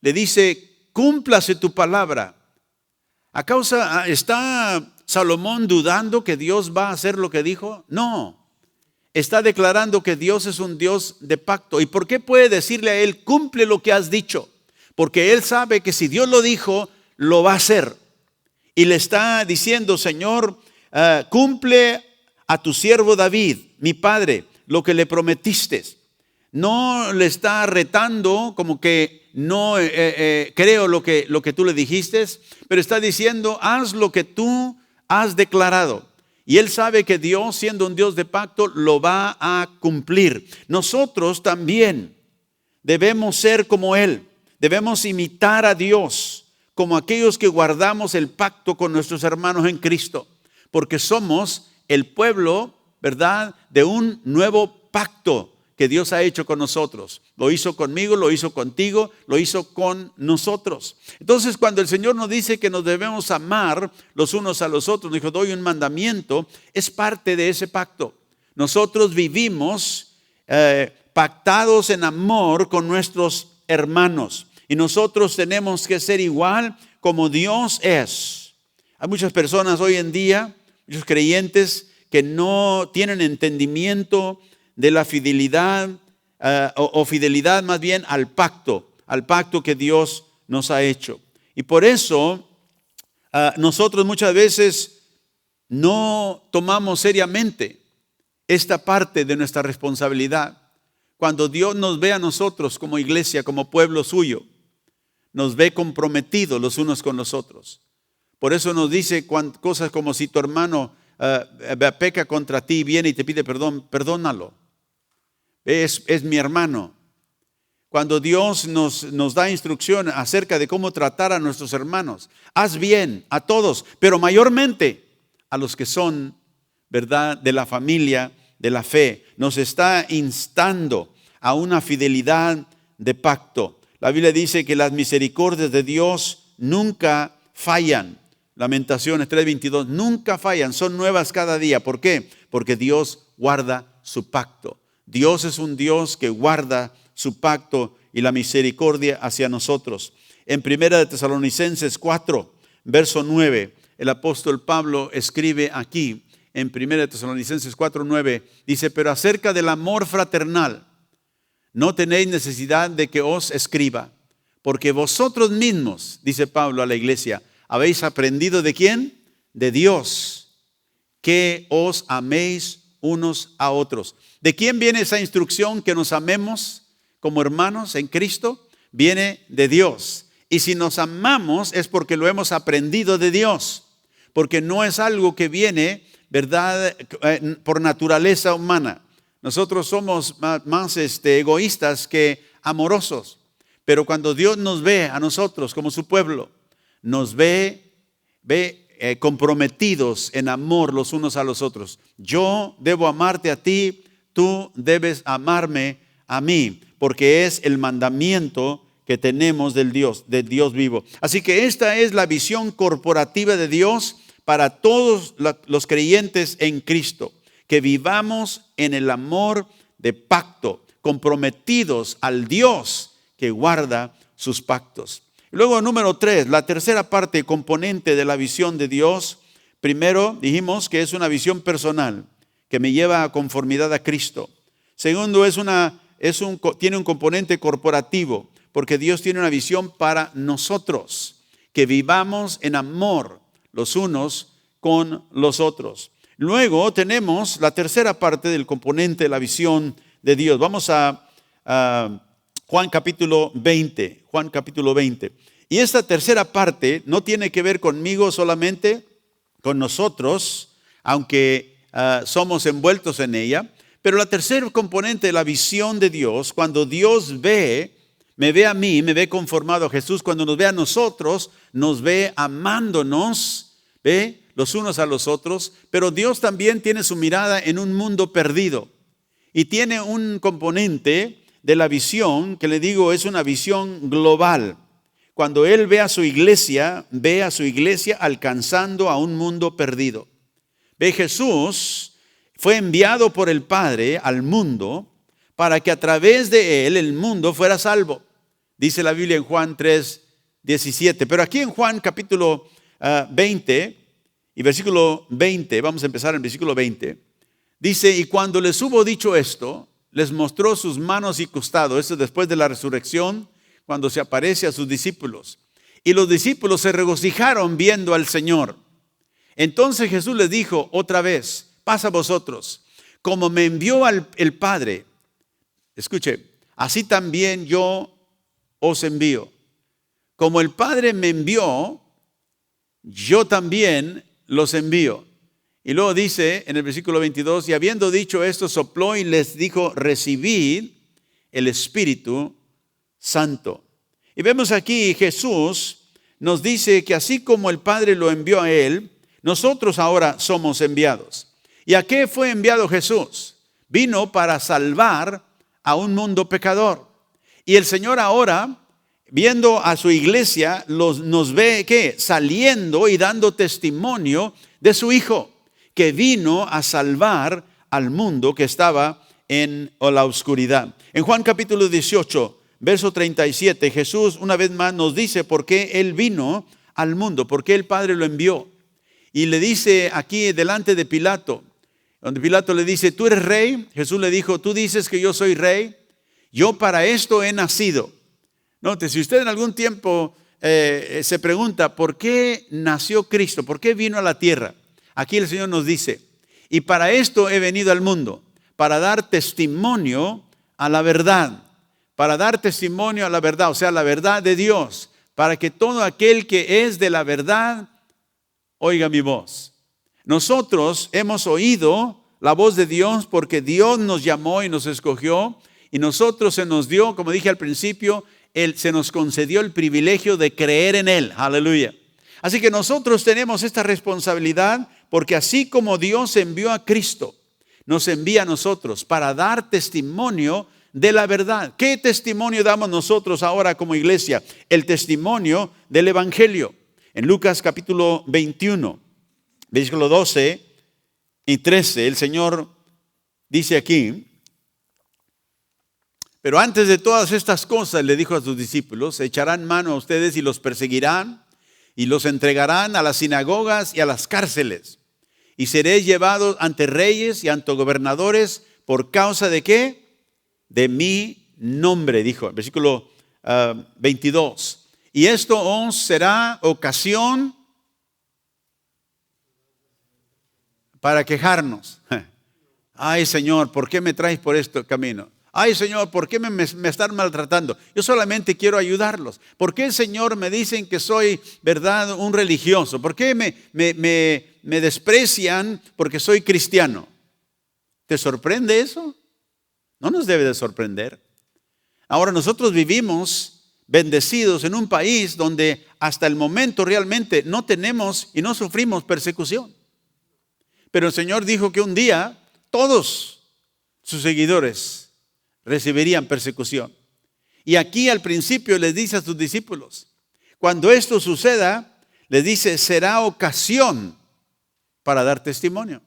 Le dice, cúmplase tu palabra. ¿Está Salomón dudando que Dios va a hacer lo que dijo? No. Está declarando que Dios es un Dios de pacto. ¿Y por qué puede decirle a él, cumple lo que has dicho? Porque él sabe que si Dios lo dijo, lo va a hacer. Y le está diciendo, Señor, cumple a tu siervo David, mi padre, lo que le prometiste. No le está retando como que no creo lo que tú le dijiste, pero está diciendo, haz lo que tú has declarado. Y él sabe que Dios, siendo un Dios de pacto, lo va a cumplir. Nosotros también debemos ser como él. Debemos imitar a Dios como aquellos que guardamos el pacto con nuestros hermanos en Cristo. Porque somos el pueblo, ¿verdad?, de un nuevo pacto que Dios ha hecho con nosotros. Lo hizo conmigo, lo hizo contigo, lo hizo con nosotros. Entonces, cuando el Señor nos dice que nos debemos amar los unos a los otros, nos dijo, doy un mandamiento, es parte de ese pacto. Nosotros vivimos pactados en amor con nuestros hermanos. Y nosotros tenemos que ser igual como Dios es. Hay muchas personas hoy en día, muchos creyentes, que no tienen entendimiento de la fidelidad o fidelidad más bien al pacto que Dios nos ha hecho. Y por eso nosotros muchas veces no tomamos seriamente esta parte de nuestra responsabilidad. Cuando Dios nos ve a nosotros como iglesia, como pueblo suyo, nos ve comprometidos los unos con los otros. Por eso nos dice cosas como si tu hermano peca contra ti, viene y te pide perdón, perdónalo. Es mi hermano. cuando Dios nos da instrucción acerca de cómo tratar a nuestros hermanos. Haz bien a todos, pero mayormente a los que son, ¿verdad?, de la familia, de la fe. Nos está instando a una fidelidad de pacto. La Biblia dice que las misericordias de Dios nunca fallan. Lamentaciones 3:22, nunca fallan, son nuevas cada día. ¿Por qué? Porque Dios guarda su pacto. Dios es un Dios que guarda su pacto y la misericordia hacia nosotros. En 1 Tesalonicenses 4, verso 9, el apóstol Pablo escribe aquí, en 1 Tesalonicenses 4, 9, dice, pero acerca del amor fraternal, no tenéis necesidad de que os escriba, porque vosotros mismos, dice Pablo a la iglesia, habéis aprendido ¿de quién? De Dios, que os améis unos a otros. ¿De quién viene esa instrucción que nos amemos como hermanos en Cristo? Viene de Dios. Y si nos amamos es porque lo hemos aprendido de Dios, porque no es algo que viene, ¿verdad?, por naturaleza humana. Nosotros somos más egoístas que amorosos, pero cuando Dios nos ve a nosotros como su pueblo, nos ve comprometidos en amor los unos a los otros. Yo debo amarte a ti, tú debes amarme a mí, porque es el mandamiento que tenemos del Dios vivo. Así que esta es la visión corporativa de Dios para todos los creyentes en Cristo, que vivamos en el amor de pacto, comprometidos al Dios que guarda sus pactos. Luego, número 3, la tercera parte, componente de la visión de Dios. Primero, dijimos que es una visión personal, que me lleva a conformidad a Cristo. Segundo, tiene un componente corporativo, porque Dios tiene una visión para nosotros, que vivamos en amor los unos con los otros. Luego tenemos la tercera parte del componente de la visión de Dios. Vamos a Juan capítulo 20. Juan capítulo 20. Y esta tercera parte no tiene que ver conmigo solamente, con nosotros, aunque somos envueltos en ella. Pero la tercera componente de la visión de Dios, cuando Dios me ve a mí, me ve conformado a Jesús, cuando nos ve a nosotros, nos ve amándonos, ve los unos a los otros, pero Dios también tiene su mirada en un mundo perdido y tiene un componente de la visión que le digo es una visión global. Cuando Él ve a su iglesia alcanzando a un mundo perdido. Jesús fue enviado por el Padre al mundo para que a través de Él el mundo fuera salvo. Dice la Biblia en Juan 3:17. Pero aquí en Juan capítulo 20 y versículo 20, vamos a empezar en el versículo 20. Dice, y cuando les hubo dicho esto, les mostró sus manos y costado. Esto después de la resurrección, cuando se aparece a sus discípulos. Y los discípulos se regocijaron viendo al Señor. Entonces Jesús les dijo otra vez, pasa a vosotros, como me envió el Padre, escuche, así también yo os envío. Como el Padre me envió, yo también los envío. Y luego dice en el versículo 22, y habiendo dicho esto, sopló y les dijo, recibid el Espíritu Santo. Y vemos aquí Jesús nos dice que así como el Padre lo envió a Él, nosotros ahora somos enviados. ¿Y a qué fue enviado Jesús? Vino para salvar a un mundo pecador. Y el Señor ahora, viendo a su iglesia, nos ve ¿qué? Saliendo y dando testimonio de su Hijo, que vino a salvar al mundo que estaba en la oscuridad. En Juan capítulo 18, verso 37, Jesús una vez más nos dice por qué Él vino al mundo, por qué el Padre lo envió. Y le dice aquí delante de Pilato, donde Pilato le dice, ¿tú eres rey? Jesús le dijo, ¿tú dices que yo soy rey? Yo para esto he nacido. Note, si usted en algún tiempo se pregunta, ¿por qué nació Cristo? ¿Por qué vino a la tierra? Aquí el Señor nos dice, y para esto he venido al mundo, para dar testimonio a la verdad. Para dar testimonio a la verdad, o sea, la verdad de Dios. Para que todo aquel que es de la verdad, oiga mi voz. Nosotros hemos oído la voz de Dios porque Dios nos llamó y nos escogió y nosotros se nos dio, como dije al principio, se nos concedió el privilegio de creer en Él. Aleluya. Así que nosotros tenemos esta responsabilidad porque así como Dios envió a Cristo, nos envía a nosotros para dar testimonio de la verdad. ¿Qué testimonio damos nosotros ahora como iglesia? El testimonio del Evangelio. En Lucas capítulo 21, versículo 12 y 13, el Señor dice aquí: pero antes de todas estas cosas, le dijo a sus discípulos, echarán mano a ustedes y los perseguirán y los entregarán a las sinagogas y a las cárceles. Y seréis llevados ante reyes y ante gobernadores por causa de ¿qué? De mi nombre, dijo, versículo 22. Y esto os será ocasión para quejarnos. Ay, Señor, ¿por qué me traes por este camino? Ay, Señor, ¿por qué me están maltratando? Yo solamente quiero ayudarlos. ¿Por qué, Señor, me dicen que soy, verdad, un religioso? ¿Por qué me desprecian porque soy cristiano? ¿Te sorprende eso? No nos debe de sorprender. Ahora, nosotros vivimos bendecidos en un país donde hasta el momento realmente no tenemos y no sufrimos persecución. Pero el Señor dijo que un día todos sus seguidores recibirían persecución. Y aquí al principio les dice a sus discípulos, cuando esto suceda, les dice, será ocasión para dar testimonio.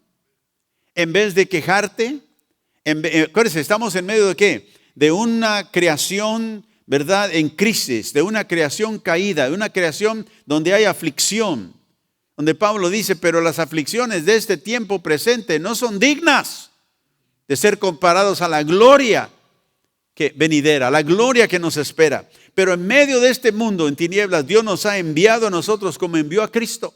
En vez de quejarte, acuérdense, estamos en medio de ¿qué? De una creación, ¿verdad?, en crisis, de una creación caída, de una creación donde hay aflicción. Donde Pablo dice, pero las aflicciones de este tiempo presente no son dignas de ser comparados a la gloria que venidera, la gloria que nos espera. Pero en medio de este mundo en tinieblas, Dios nos ha enviado a nosotros como envió a Cristo.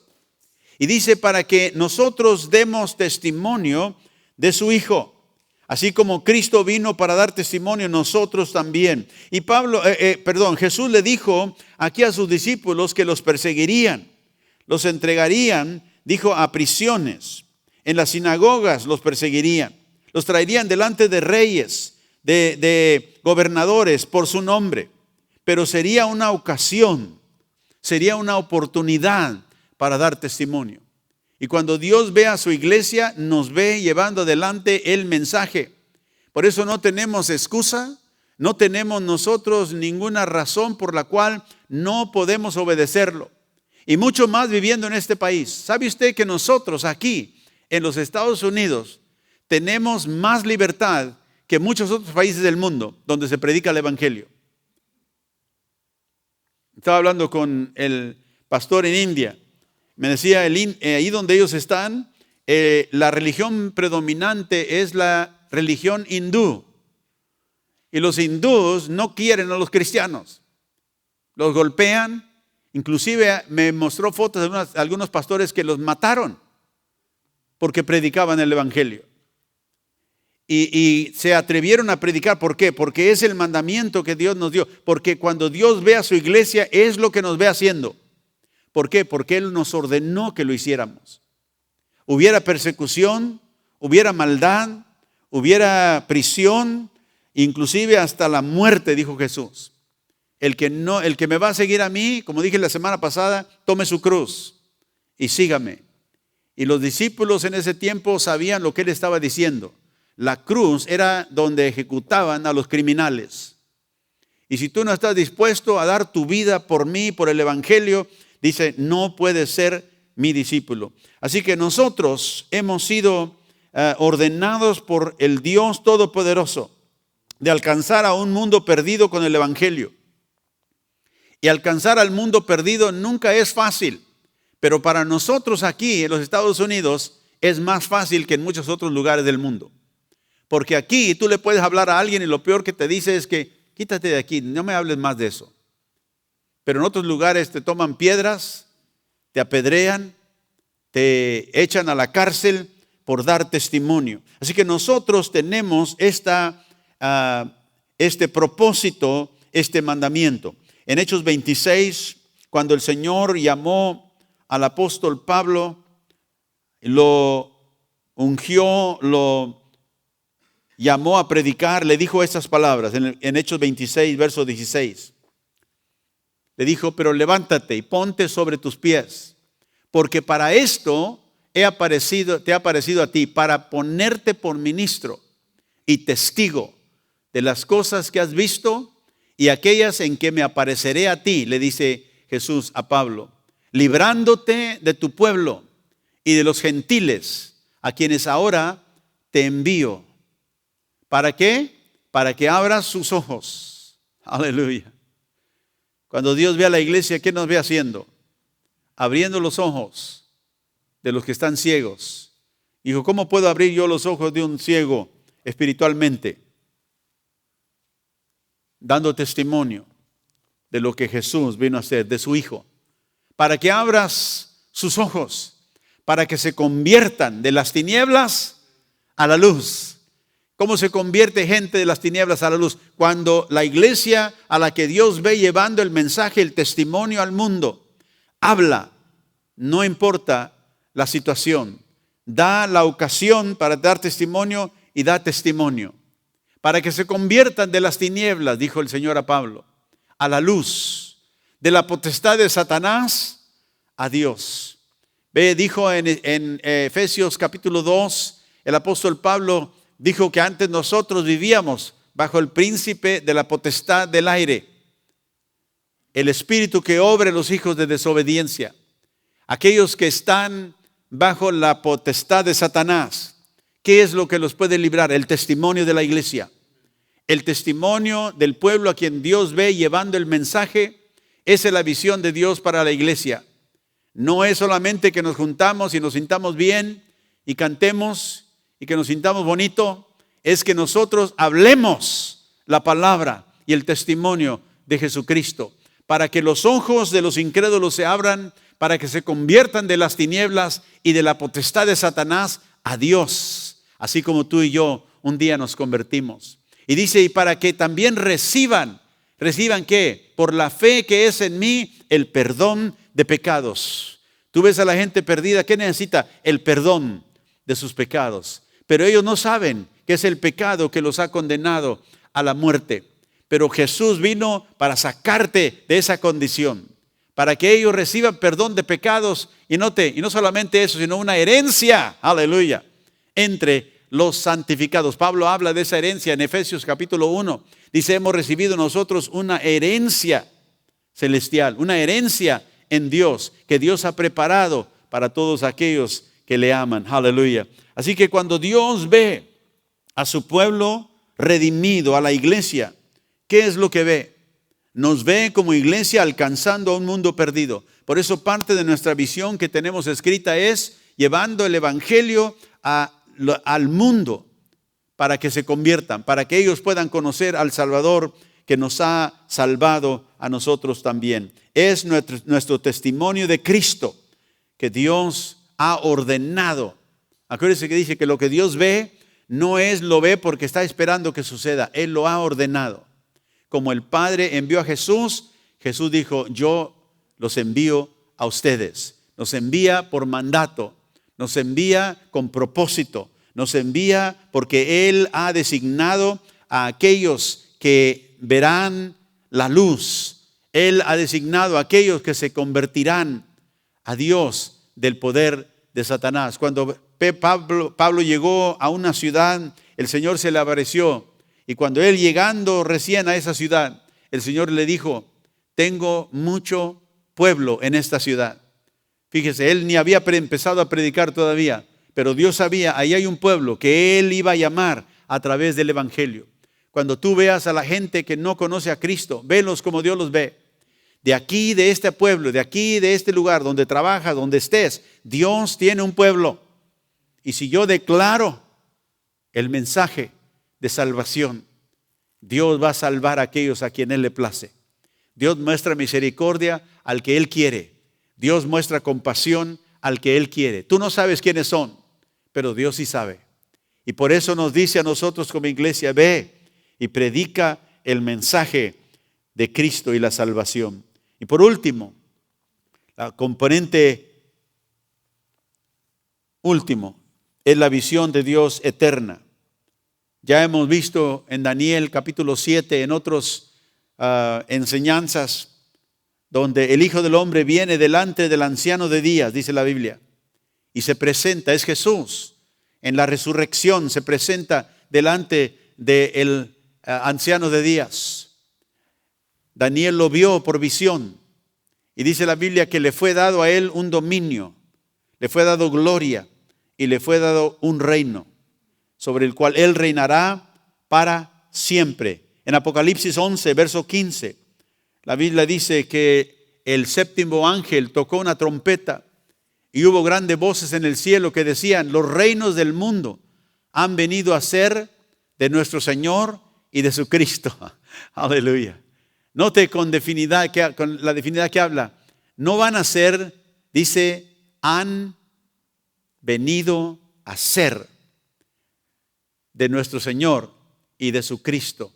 Y dice para que nosotros demos testimonio de su Hijo. Así como Cristo vino para dar testimonio, nosotros también. Y Jesús le dijo aquí a sus discípulos que los perseguirían, los entregarían, dijo, a prisiones. En las sinagogas los perseguirían, los traerían delante de reyes, de gobernadores por su nombre. Pero sería una ocasión, sería una oportunidad para dar testimonio. Y cuando Dios ve a su iglesia, nos ve llevando adelante el mensaje. Por eso no tenemos excusa, no tenemos nosotros ninguna razón por la cual no podemos obedecerlo. Y mucho más viviendo en este país. ¿Sabe usted que nosotros aquí, en los Estados Unidos, tenemos más libertad que muchos otros países del mundo donde se predica el Evangelio? Estaba hablando con el pastor en India. Me decía, ahí donde ellos están, la religión predominante es la religión hindú. Y los hindúes no quieren a los cristianos. Los golpean. Inclusive me mostró fotos de algunos pastores que los mataron porque predicaban el Evangelio. Y se atrevieron a predicar. ¿Por qué? Porque es el mandamiento que Dios nos dio. Porque cuando Dios ve a su iglesia es lo que nos ve haciendo. ¿Por qué? Porque Él nos ordenó que lo hiciéramos. Hubiera persecución, hubiera maldad, hubiera prisión, inclusive hasta la muerte, dijo Jesús. El que me va a seguir a mí, como dije la semana pasada, tome su cruz y sígame. Y los discípulos en ese tiempo sabían lo que Él estaba diciendo. La cruz era donde ejecutaban a los criminales. Y si tú no estás dispuesto a dar tu vida por mí, por el Evangelio, dice, no puedes ser mi discípulo. Así que nosotros hemos sido ordenados por el Dios Todopoderoso de alcanzar a un mundo perdido con el Evangelio. Y alcanzar al mundo perdido nunca es fácil, pero para nosotros aquí en los Estados Unidos es más fácil que en muchos otros lugares del mundo. Porque aquí tú le puedes hablar a alguien y lo peor que te dice es que quítate de aquí, no me hables más de eso. Pero en otros lugares te toman piedras, te apedrean, te echan a la cárcel por dar testimonio. Así que nosotros tenemos este propósito, este mandamiento. En Hechos 26, cuando el Señor llamó al apóstol Pablo, lo ungió, lo llamó a predicar, le dijo estas palabras en Hechos 26, verso 16. Le dijo, pero levántate y ponte sobre tus pies, porque para esto te ha aparecido a ti, para ponerte por ministro y testigo de las cosas que has visto y aquellas en que me apareceré a ti, le dice Jesús a Pablo, librándote de tu pueblo y de los gentiles, a quienes ahora te envío. ¿Para qué? Para que abras sus ojos. Aleluya. Cuando Dios ve a la iglesia, ¿qué nos ve haciendo? Abriendo los ojos de los que están ciegos. Dijo, ¿cómo puedo abrir yo los ojos de un ciego espiritualmente? Dando testimonio de lo que Jesús vino a hacer, de su Hijo. Para que abras sus ojos, para que se conviertan de las tinieblas a la luz. ¿Cómo se convierte gente de las tinieblas a la luz? Cuando la iglesia a la que Dios ve llevando el mensaje, el testimonio al mundo, habla, no importa la situación, da la ocasión para dar testimonio y da testimonio. Para que se conviertan de las tinieblas, dijo el Señor a Pablo, a la luz, de la potestad de Satanás a Dios. Ve, dijo en Efesios capítulo 2, el apóstol Pablo dijo que antes nosotros vivíamos bajo el príncipe de la potestad del aire, el espíritu que obra en los hijos de desobediencia, aquellos que están bajo la potestad de Satanás. ¿Qué es lo que los puede librar? El testimonio de la iglesia, el testimonio del pueblo a quien Dios ve llevando el mensaje. Esa es la visión de Dios para la iglesia. No es solamente que nos juntamos y nos sintamos bien y cantemos y que nos sintamos bonito, es que nosotros hablemos la palabra y el testimonio de Jesucristo, para que los ojos de los incrédulos se abran, para que se conviertan de las tinieblas y de la potestad de Satanás a Dios, así como tú y yo un día nos convertimos. Y dice, y para que también reciban ¿qué? Por la fe que es en mí, el perdón de pecados. Tú ves a la gente perdida, ¿qué necesita? El perdón de sus pecados. Pero ellos no saben que es el pecado que los ha condenado a la muerte. Pero Jesús vino para sacarte de esa condición, para que ellos reciban perdón de pecados y no solamente eso, sino una herencia, aleluya, entre los santificados. Pablo habla de esa herencia en Efesios capítulo 1. Dice, hemos recibido nosotros una herencia celestial, una herencia en Dios, que Dios ha preparado para todos aquellos que le aman, aleluya. Así que cuando Dios ve a su pueblo redimido, a la iglesia, ¿qué es lo que ve? Nos ve como iglesia alcanzando a un mundo perdido. Por eso parte de nuestra visión que tenemos escrita es llevando el evangelio al mundo para que se conviertan, para que ellos puedan conocer al Salvador que nos ha salvado a nosotros también. Es nuestro testimonio de Cristo que Dios ha ordenado. Acuérdense que dice que lo que Dios ve no lo ve porque está esperando que suceda. Él lo ha ordenado. Como el Padre envió a Jesús, Jesús dijo, yo los envío a ustedes. Nos envía por mandato, nos envía con propósito, nos envía porque Él ha designado a aquellos que verán la luz. Él ha designado a aquellos que se convertirán a Dios del poder de Satanás. Cuando Pablo llegó a una ciudad, el Señor se le apareció. Y cuando él llegando recién a esa ciudad, el Señor le dijo, tengo mucho pueblo en esta ciudad. Fíjese, él ni había empezado a predicar todavía, pero Dios sabía, ahí hay un pueblo que él iba a llamar a través del evangelio. Cuando tú veas a la gente que no conoce a Cristo, velos como Dios los ve. De aquí, de este pueblo, de aquí, de este lugar, donde trabajas, donde estés, Dios tiene un pueblo. Y si yo declaro el mensaje de salvación, Dios va a salvar a aquellos a quien Él le place. Dios muestra misericordia al que Él quiere. Dios muestra compasión al que Él quiere. Tú no sabes quiénes son, pero Dios sí sabe. Y por eso nos dice a nosotros como iglesia, ve y predica el mensaje de Cristo y la salvación. Y por último, la componente último es la visión de Dios eterna. Ya hemos visto en Daniel capítulo 7, en otras enseñanzas, donde el Hijo del Hombre viene delante del anciano de días, dice la Biblia, y se presenta, es Jesús. En la resurrección se presenta delante del anciano de días. Daniel lo vio por visión y dice la Biblia que le fue dado a él un dominio, le fue dado gloria y le fue dado un reino sobre el cual él reinará para siempre. En Apocalipsis 11, verso 15, la Biblia dice que el séptimo ángel tocó una trompeta y hubo grandes voces en el cielo que decían: los reinos del mundo han venido a ser de nuestro Señor y de su Cristo. Aleluya. Note con la definidad que habla. No van a ser, dice, han venido a ser de nuestro Señor y de su Cristo.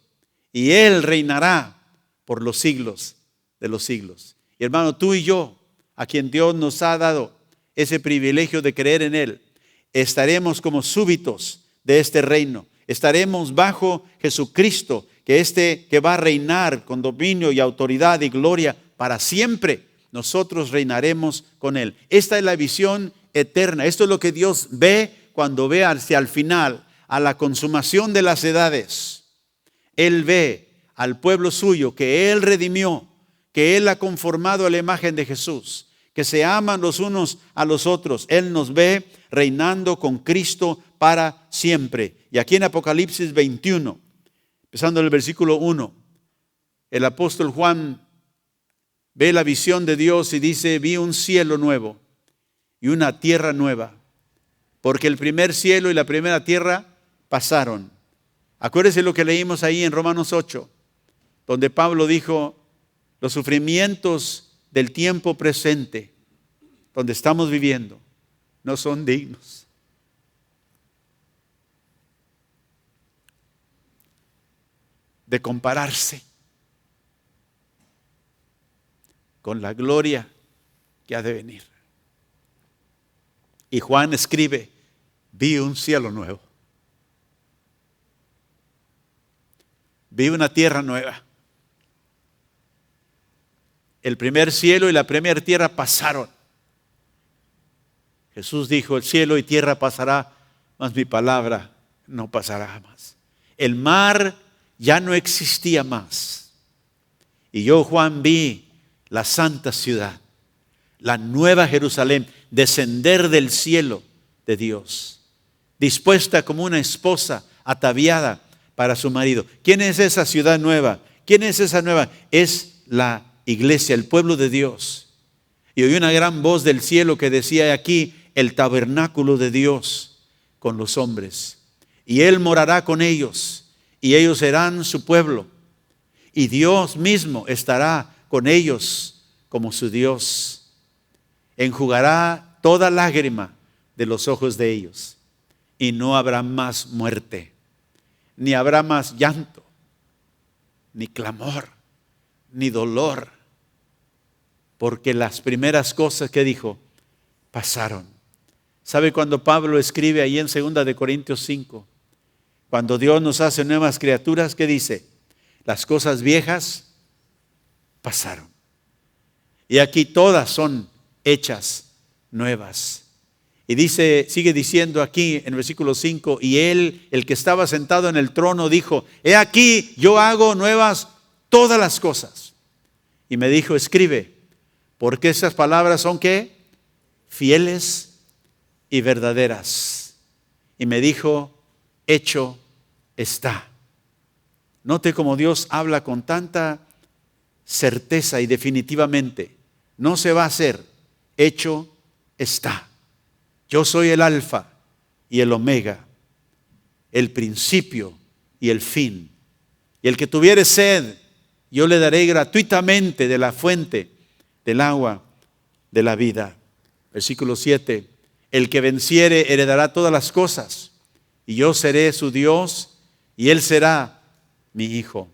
Y Él reinará por los siglos de los siglos. Y hermano, tú y yo, a quien Dios nos ha dado ese privilegio de creer en Él, estaremos como súbitos de este reino. Estaremos bajo Jesucristo, que va a reinar con dominio y autoridad y gloria para siempre. Nosotros reinaremos con Él. Esta es la visión eterna. Esto es lo que Dios ve cuando ve hacia el final, a la consumación de las edades. Él ve al pueblo suyo que Él redimió, que Él ha conformado a la imagen de Jesús, que se aman los unos a los otros. Él nos ve reinando con Cristo para siempre. Y aquí en Apocalipsis 21, empezando en el versículo 1, el apóstol Juan ve la visión de Dios y dice: vi un cielo nuevo y una tierra nueva, porque el primer cielo y la primera tierra pasaron. Acuérdense lo que leímos ahí en Romanos 8, donde Pablo dijo: los sufrimientos del tiempo presente, donde estamos viviendo, no son dignos de compararse con la gloria que ha de venir. Y Juan escribe: vi un cielo nuevo, vi una tierra nueva. El primer cielo y la primera tierra pasaron. Jesús dijo: el cielo y tierra pasará, mas mi palabra no pasará jamás. El mar ya no existía más. Y yo, Juan, vi la santa ciudad, la nueva Jerusalén, descender del cielo de Dios, dispuesta como una esposa ataviada para su marido. ¿Quién es esa ciudad nueva? ¿Quién es esa nueva? Es la iglesia, el pueblo de Dios. Y oí una gran voz del cielo que decía: aquí el tabernáculo de Dios con los hombres, y Él morará con ellos, y ellos serán su pueblo, y Dios mismo estará con ellos como su Dios. Enjugará toda lágrima de los ojos de ellos, y no habrá más muerte, ni habrá más llanto, ni clamor, ni dolor, porque las primeras cosas que dijo pasaron. ¿Sabe cuando Pablo escribe ahí en 2 de Corintios 5? Cuando Dios nos hace nuevas criaturas, ¿qué dice? Las cosas viejas pasaron, y aquí todas son hechas nuevas. Y dice, sigue diciendo aquí en el versículo 5: y Él, el que estaba sentado en el trono, dijo: he aquí, yo hago nuevas todas las cosas. Y me dijo: escribe, porque esas palabras son ¿qué? Fieles y verdaderas. Y me dijo: hecho está. Note cómo Dios habla con tanta certeza y definitivamente. No se va a hacer. Hecho está. Yo soy el alfa y el omega, el principio y el fin. Y el que tuviere sed, yo le daré gratuitamente de la fuente del agua de la vida. Versículo 7. El que venciere heredará todas las cosas, y yo seré su Dios, y él será mi hijo.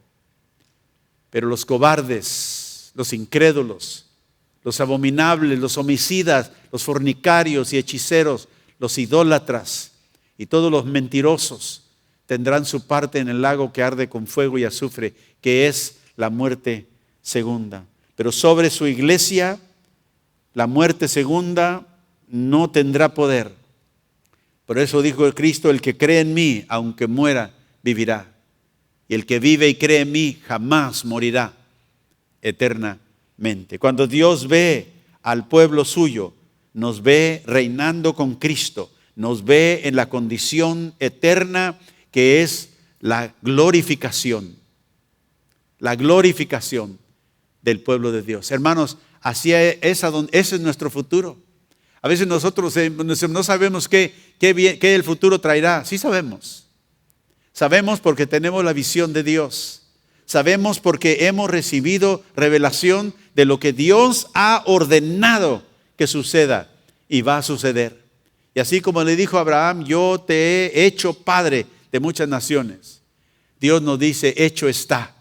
Pero los cobardes, los incrédulos, los abominables, los homicidas, los fornicarios y hechiceros, los idólatras y todos los mentirosos tendrán su parte en el lago que arde con fuego y azufre, que es la muerte segunda. Pero sobre su iglesia, la muerte segunda no tendrá poder. Por eso dijo el Cristo, el que cree en mí, aunque muera, vivirá. Y el que vive y cree en mí, jamás morirá eternamente. Cuando Dios ve al pueblo suyo, nos ve reinando con Cristo, nos ve en la condición eterna que es la glorificación del pueblo de Dios. Hermanos, ese es nuestro futuro. A veces nosotros no sabemos qué el futuro traerá. Sí sabemos. Sabemos porque tenemos la visión de Dios. Sabemos porque hemos recibido revelación de lo que Dios ha ordenado que suceda y va a suceder. Y así como le dijo a Abraham, yo te he hecho padre de muchas naciones. Dios nos dice, hecho está.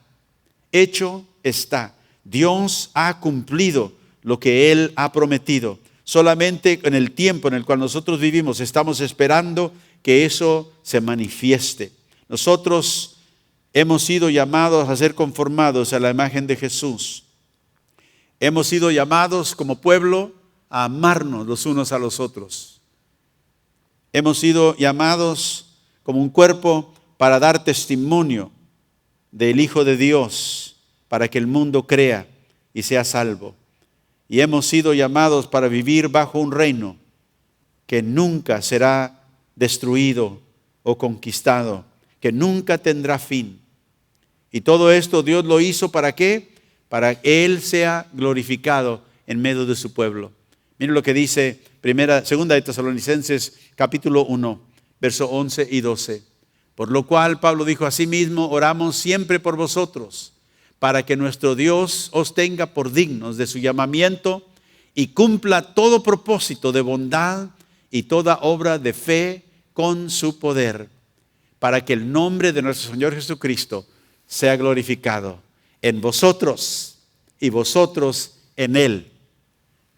Hecho está. Dios ha cumplido lo que Él ha prometido. Solamente en el tiempo en el cual nosotros vivimos estamos esperando que eso se manifieste. Nosotros hemos sido llamados a ser conformados a la imagen de Jesús. Hemos sido llamados como pueblo a amarnos los unos a los otros. Hemos sido llamados como un cuerpo para dar testimonio del Hijo de Dios, para que el mundo crea y sea salvo. Y hemos sido llamados para vivir bajo un reino que nunca será destruido o conquistado, que nunca tendrá fin. Y todo esto Dios lo hizo ¿para qué? Para que Él sea glorificado en medio de su pueblo. Miren lo que dice segunda de Tesalonicenses, capítulo 1, verso 11 y 12. Por lo cual Pablo dijo a sí mismo, oramos siempre por vosotros, para que nuestro Dios os tenga por dignos de su llamamiento y cumpla todo propósito de bondad y toda obra de fe con su poder, para que el nombre de nuestro Señor Jesucristo sea glorificado en vosotros y vosotros en Él,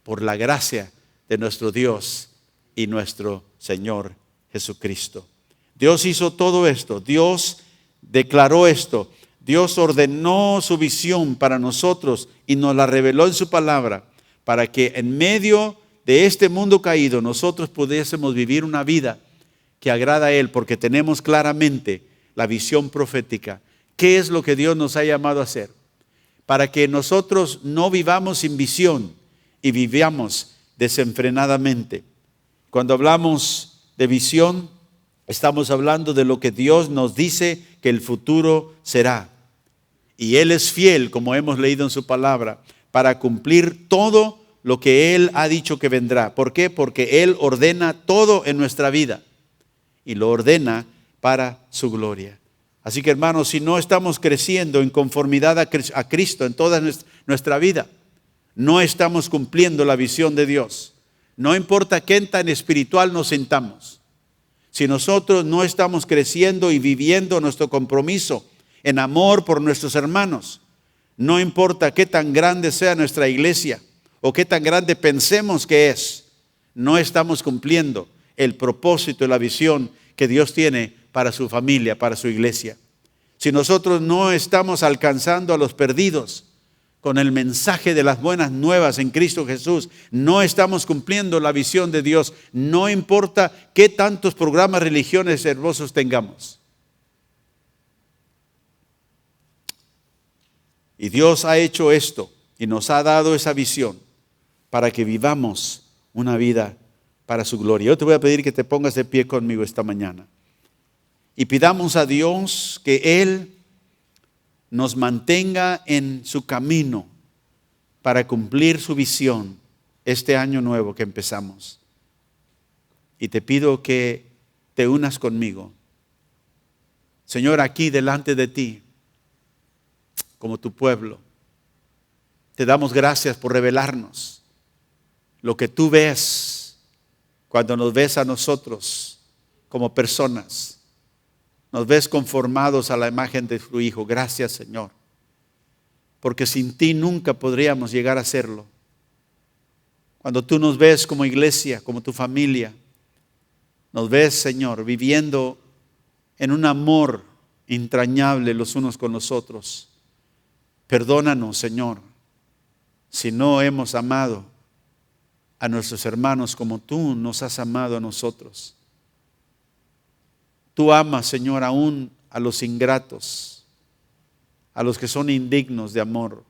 por la gracia de nuestro Dios y nuestro Señor Jesucristo. Dios hizo todo esto, Dios declaró esto, Dios ordenó su visión para nosotros y nos la reveló en su palabra, para que en medio de este mundo caído nosotros pudiésemos vivir una vida que agrada a Él, porque tenemos claramente la visión profética. ¿Qué es lo que Dios nos ha llamado a hacer? Para que nosotros no vivamos sin visión y vivamos desenfrenadamente. Cuando hablamos de visión, estamos hablando de lo que Dios nos dice que el futuro será. Y Él es fiel, como hemos leído en su palabra, para cumplir todo lo que Él ha dicho que vendrá. ¿Por qué? Porque Él ordena todo en nuestra vida y lo ordena para su gloria. Así que, hermanos, si no estamos creciendo en conformidad a Cristo en toda nuestra vida, no estamos cumpliendo la visión de Dios. No importa qué tan espiritual nos sintamos. Si nosotros no estamos creciendo y viviendo nuestro compromiso en amor por nuestros hermanos, no importa qué tan grande sea nuestra iglesia o qué tan grande pensemos que es, no estamos cumpliendo el propósito y la visión que Dios tiene para su familia, para su iglesia. Si nosotros no estamos alcanzando a los perdidos con el mensaje de las buenas nuevas en Cristo Jesús, no estamos cumpliendo la visión de Dios, no importa qué tantos programas religiosos hermosos tengamos. Y Dios ha hecho esto y nos ha dado esa visión para que vivamos una vida para su gloria. Yo te voy a pedir que te pongas de pie conmigo esta mañana y pidamos a Dios que Él nos mantenga en su camino para cumplir su visión este año nuevo que empezamos. Y te pido que te unas conmigo. Señor, aquí delante de ti, como tu pueblo, te damos gracias por revelarnos lo que tú ves cuando nos ves a nosotros como personas. Nos ves conformados a la imagen de tu Hijo. Gracias, Señor. Porque sin ti nunca podríamos llegar a hacerlo. Cuando tú nos ves como iglesia, como tu familia, nos ves, Señor, viviendo en un amor entrañable los unos con los otros. Perdónanos, Señor, si no hemos amado a nuestros hermanos como tú nos has amado a nosotros. Tú amas, Señor, aún a los ingratos, a los que son indignos de amor.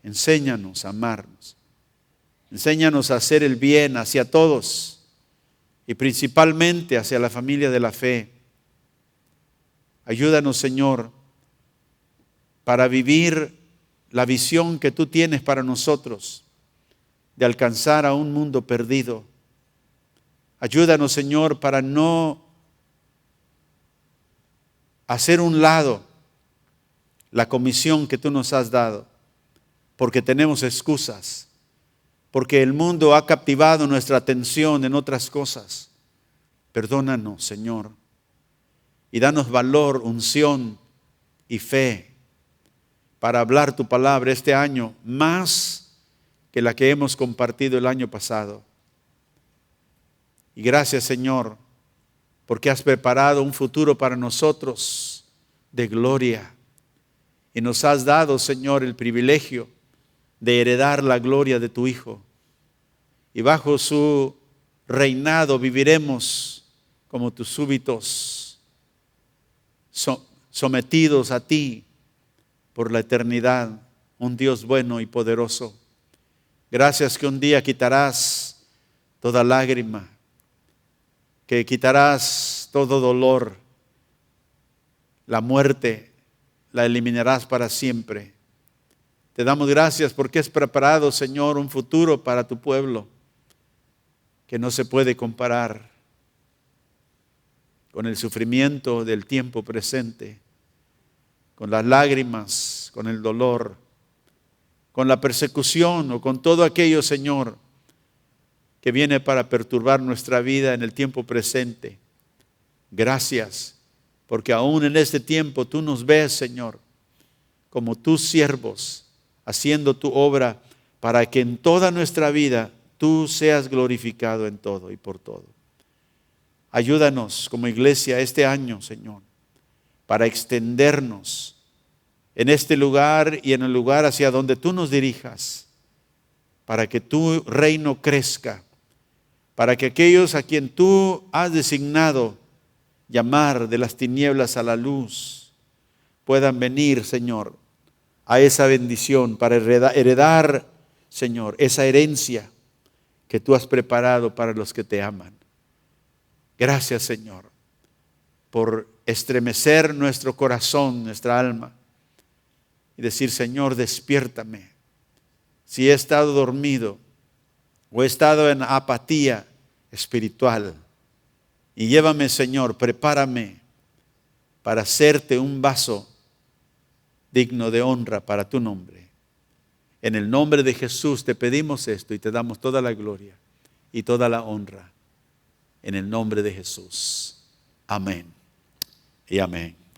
Enséñanos a amarnos. Enséñanos a hacer el bien hacia todos y principalmente hacia la familia de la fe. Ayúdanos, Señor, para vivir la visión que tú tienes para nosotros de alcanzar a un mundo perdido. Ayúdanos, Señor, para no hacer un lado la comisión que tú nos has dado, porque tenemos excusas, porque el mundo ha captivado nuestra atención en otras cosas. Perdónanos, Señor, y danos valor, unción y fe para hablar tu palabra este año, más que la que hemos compartido el año pasado. Y gracias, Señor, porque has preparado un futuro para nosotros de gloria. Y nos has dado, Señor, el privilegio de heredar la gloria de tu Hijo. Y bajo su reinado viviremos como tus súbditos, sometidos a ti por la eternidad, un Dios bueno y poderoso. Gracias que un día quitarás toda lágrima, que quitarás todo dolor, la muerte la eliminarás para siempre. Te damos gracias porque has preparado, Señor, un futuro para tu pueblo que no se puede comparar con el sufrimiento del tiempo presente, con las lágrimas, con el dolor, con la persecución o con todo aquello, Señor, que viene para perturbar nuestra vida en el tiempo presente. Gracias, porque aún en este tiempo tú nos ves, Señor, como tus siervos, haciendo tu obra para que en toda nuestra vida tú seas glorificado en todo y por todo. Ayúdanos como iglesia este año, Señor, para extendernos en este lugar y en el lugar hacia donde tú nos dirijas, para que tu reino crezca, para que aquellos a quien tú has designado llamar de las tinieblas a la luz puedan venir, Señor, a esa bendición para heredar, Señor, esa herencia que tú has preparado para los que te aman. Gracias, Señor, por estremecer nuestro corazón, nuestra alma, y decir, Señor, despiértame. Si he estado dormido o he estado en apatía espiritual, y llévame, Señor, prepárame para hacerte un vaso digno de honra para tu nombre. En el nombre de Jesús te pedimos esto y te damos toda la gloria y toda la honra. En el nombre de Jesús. Amén y amén.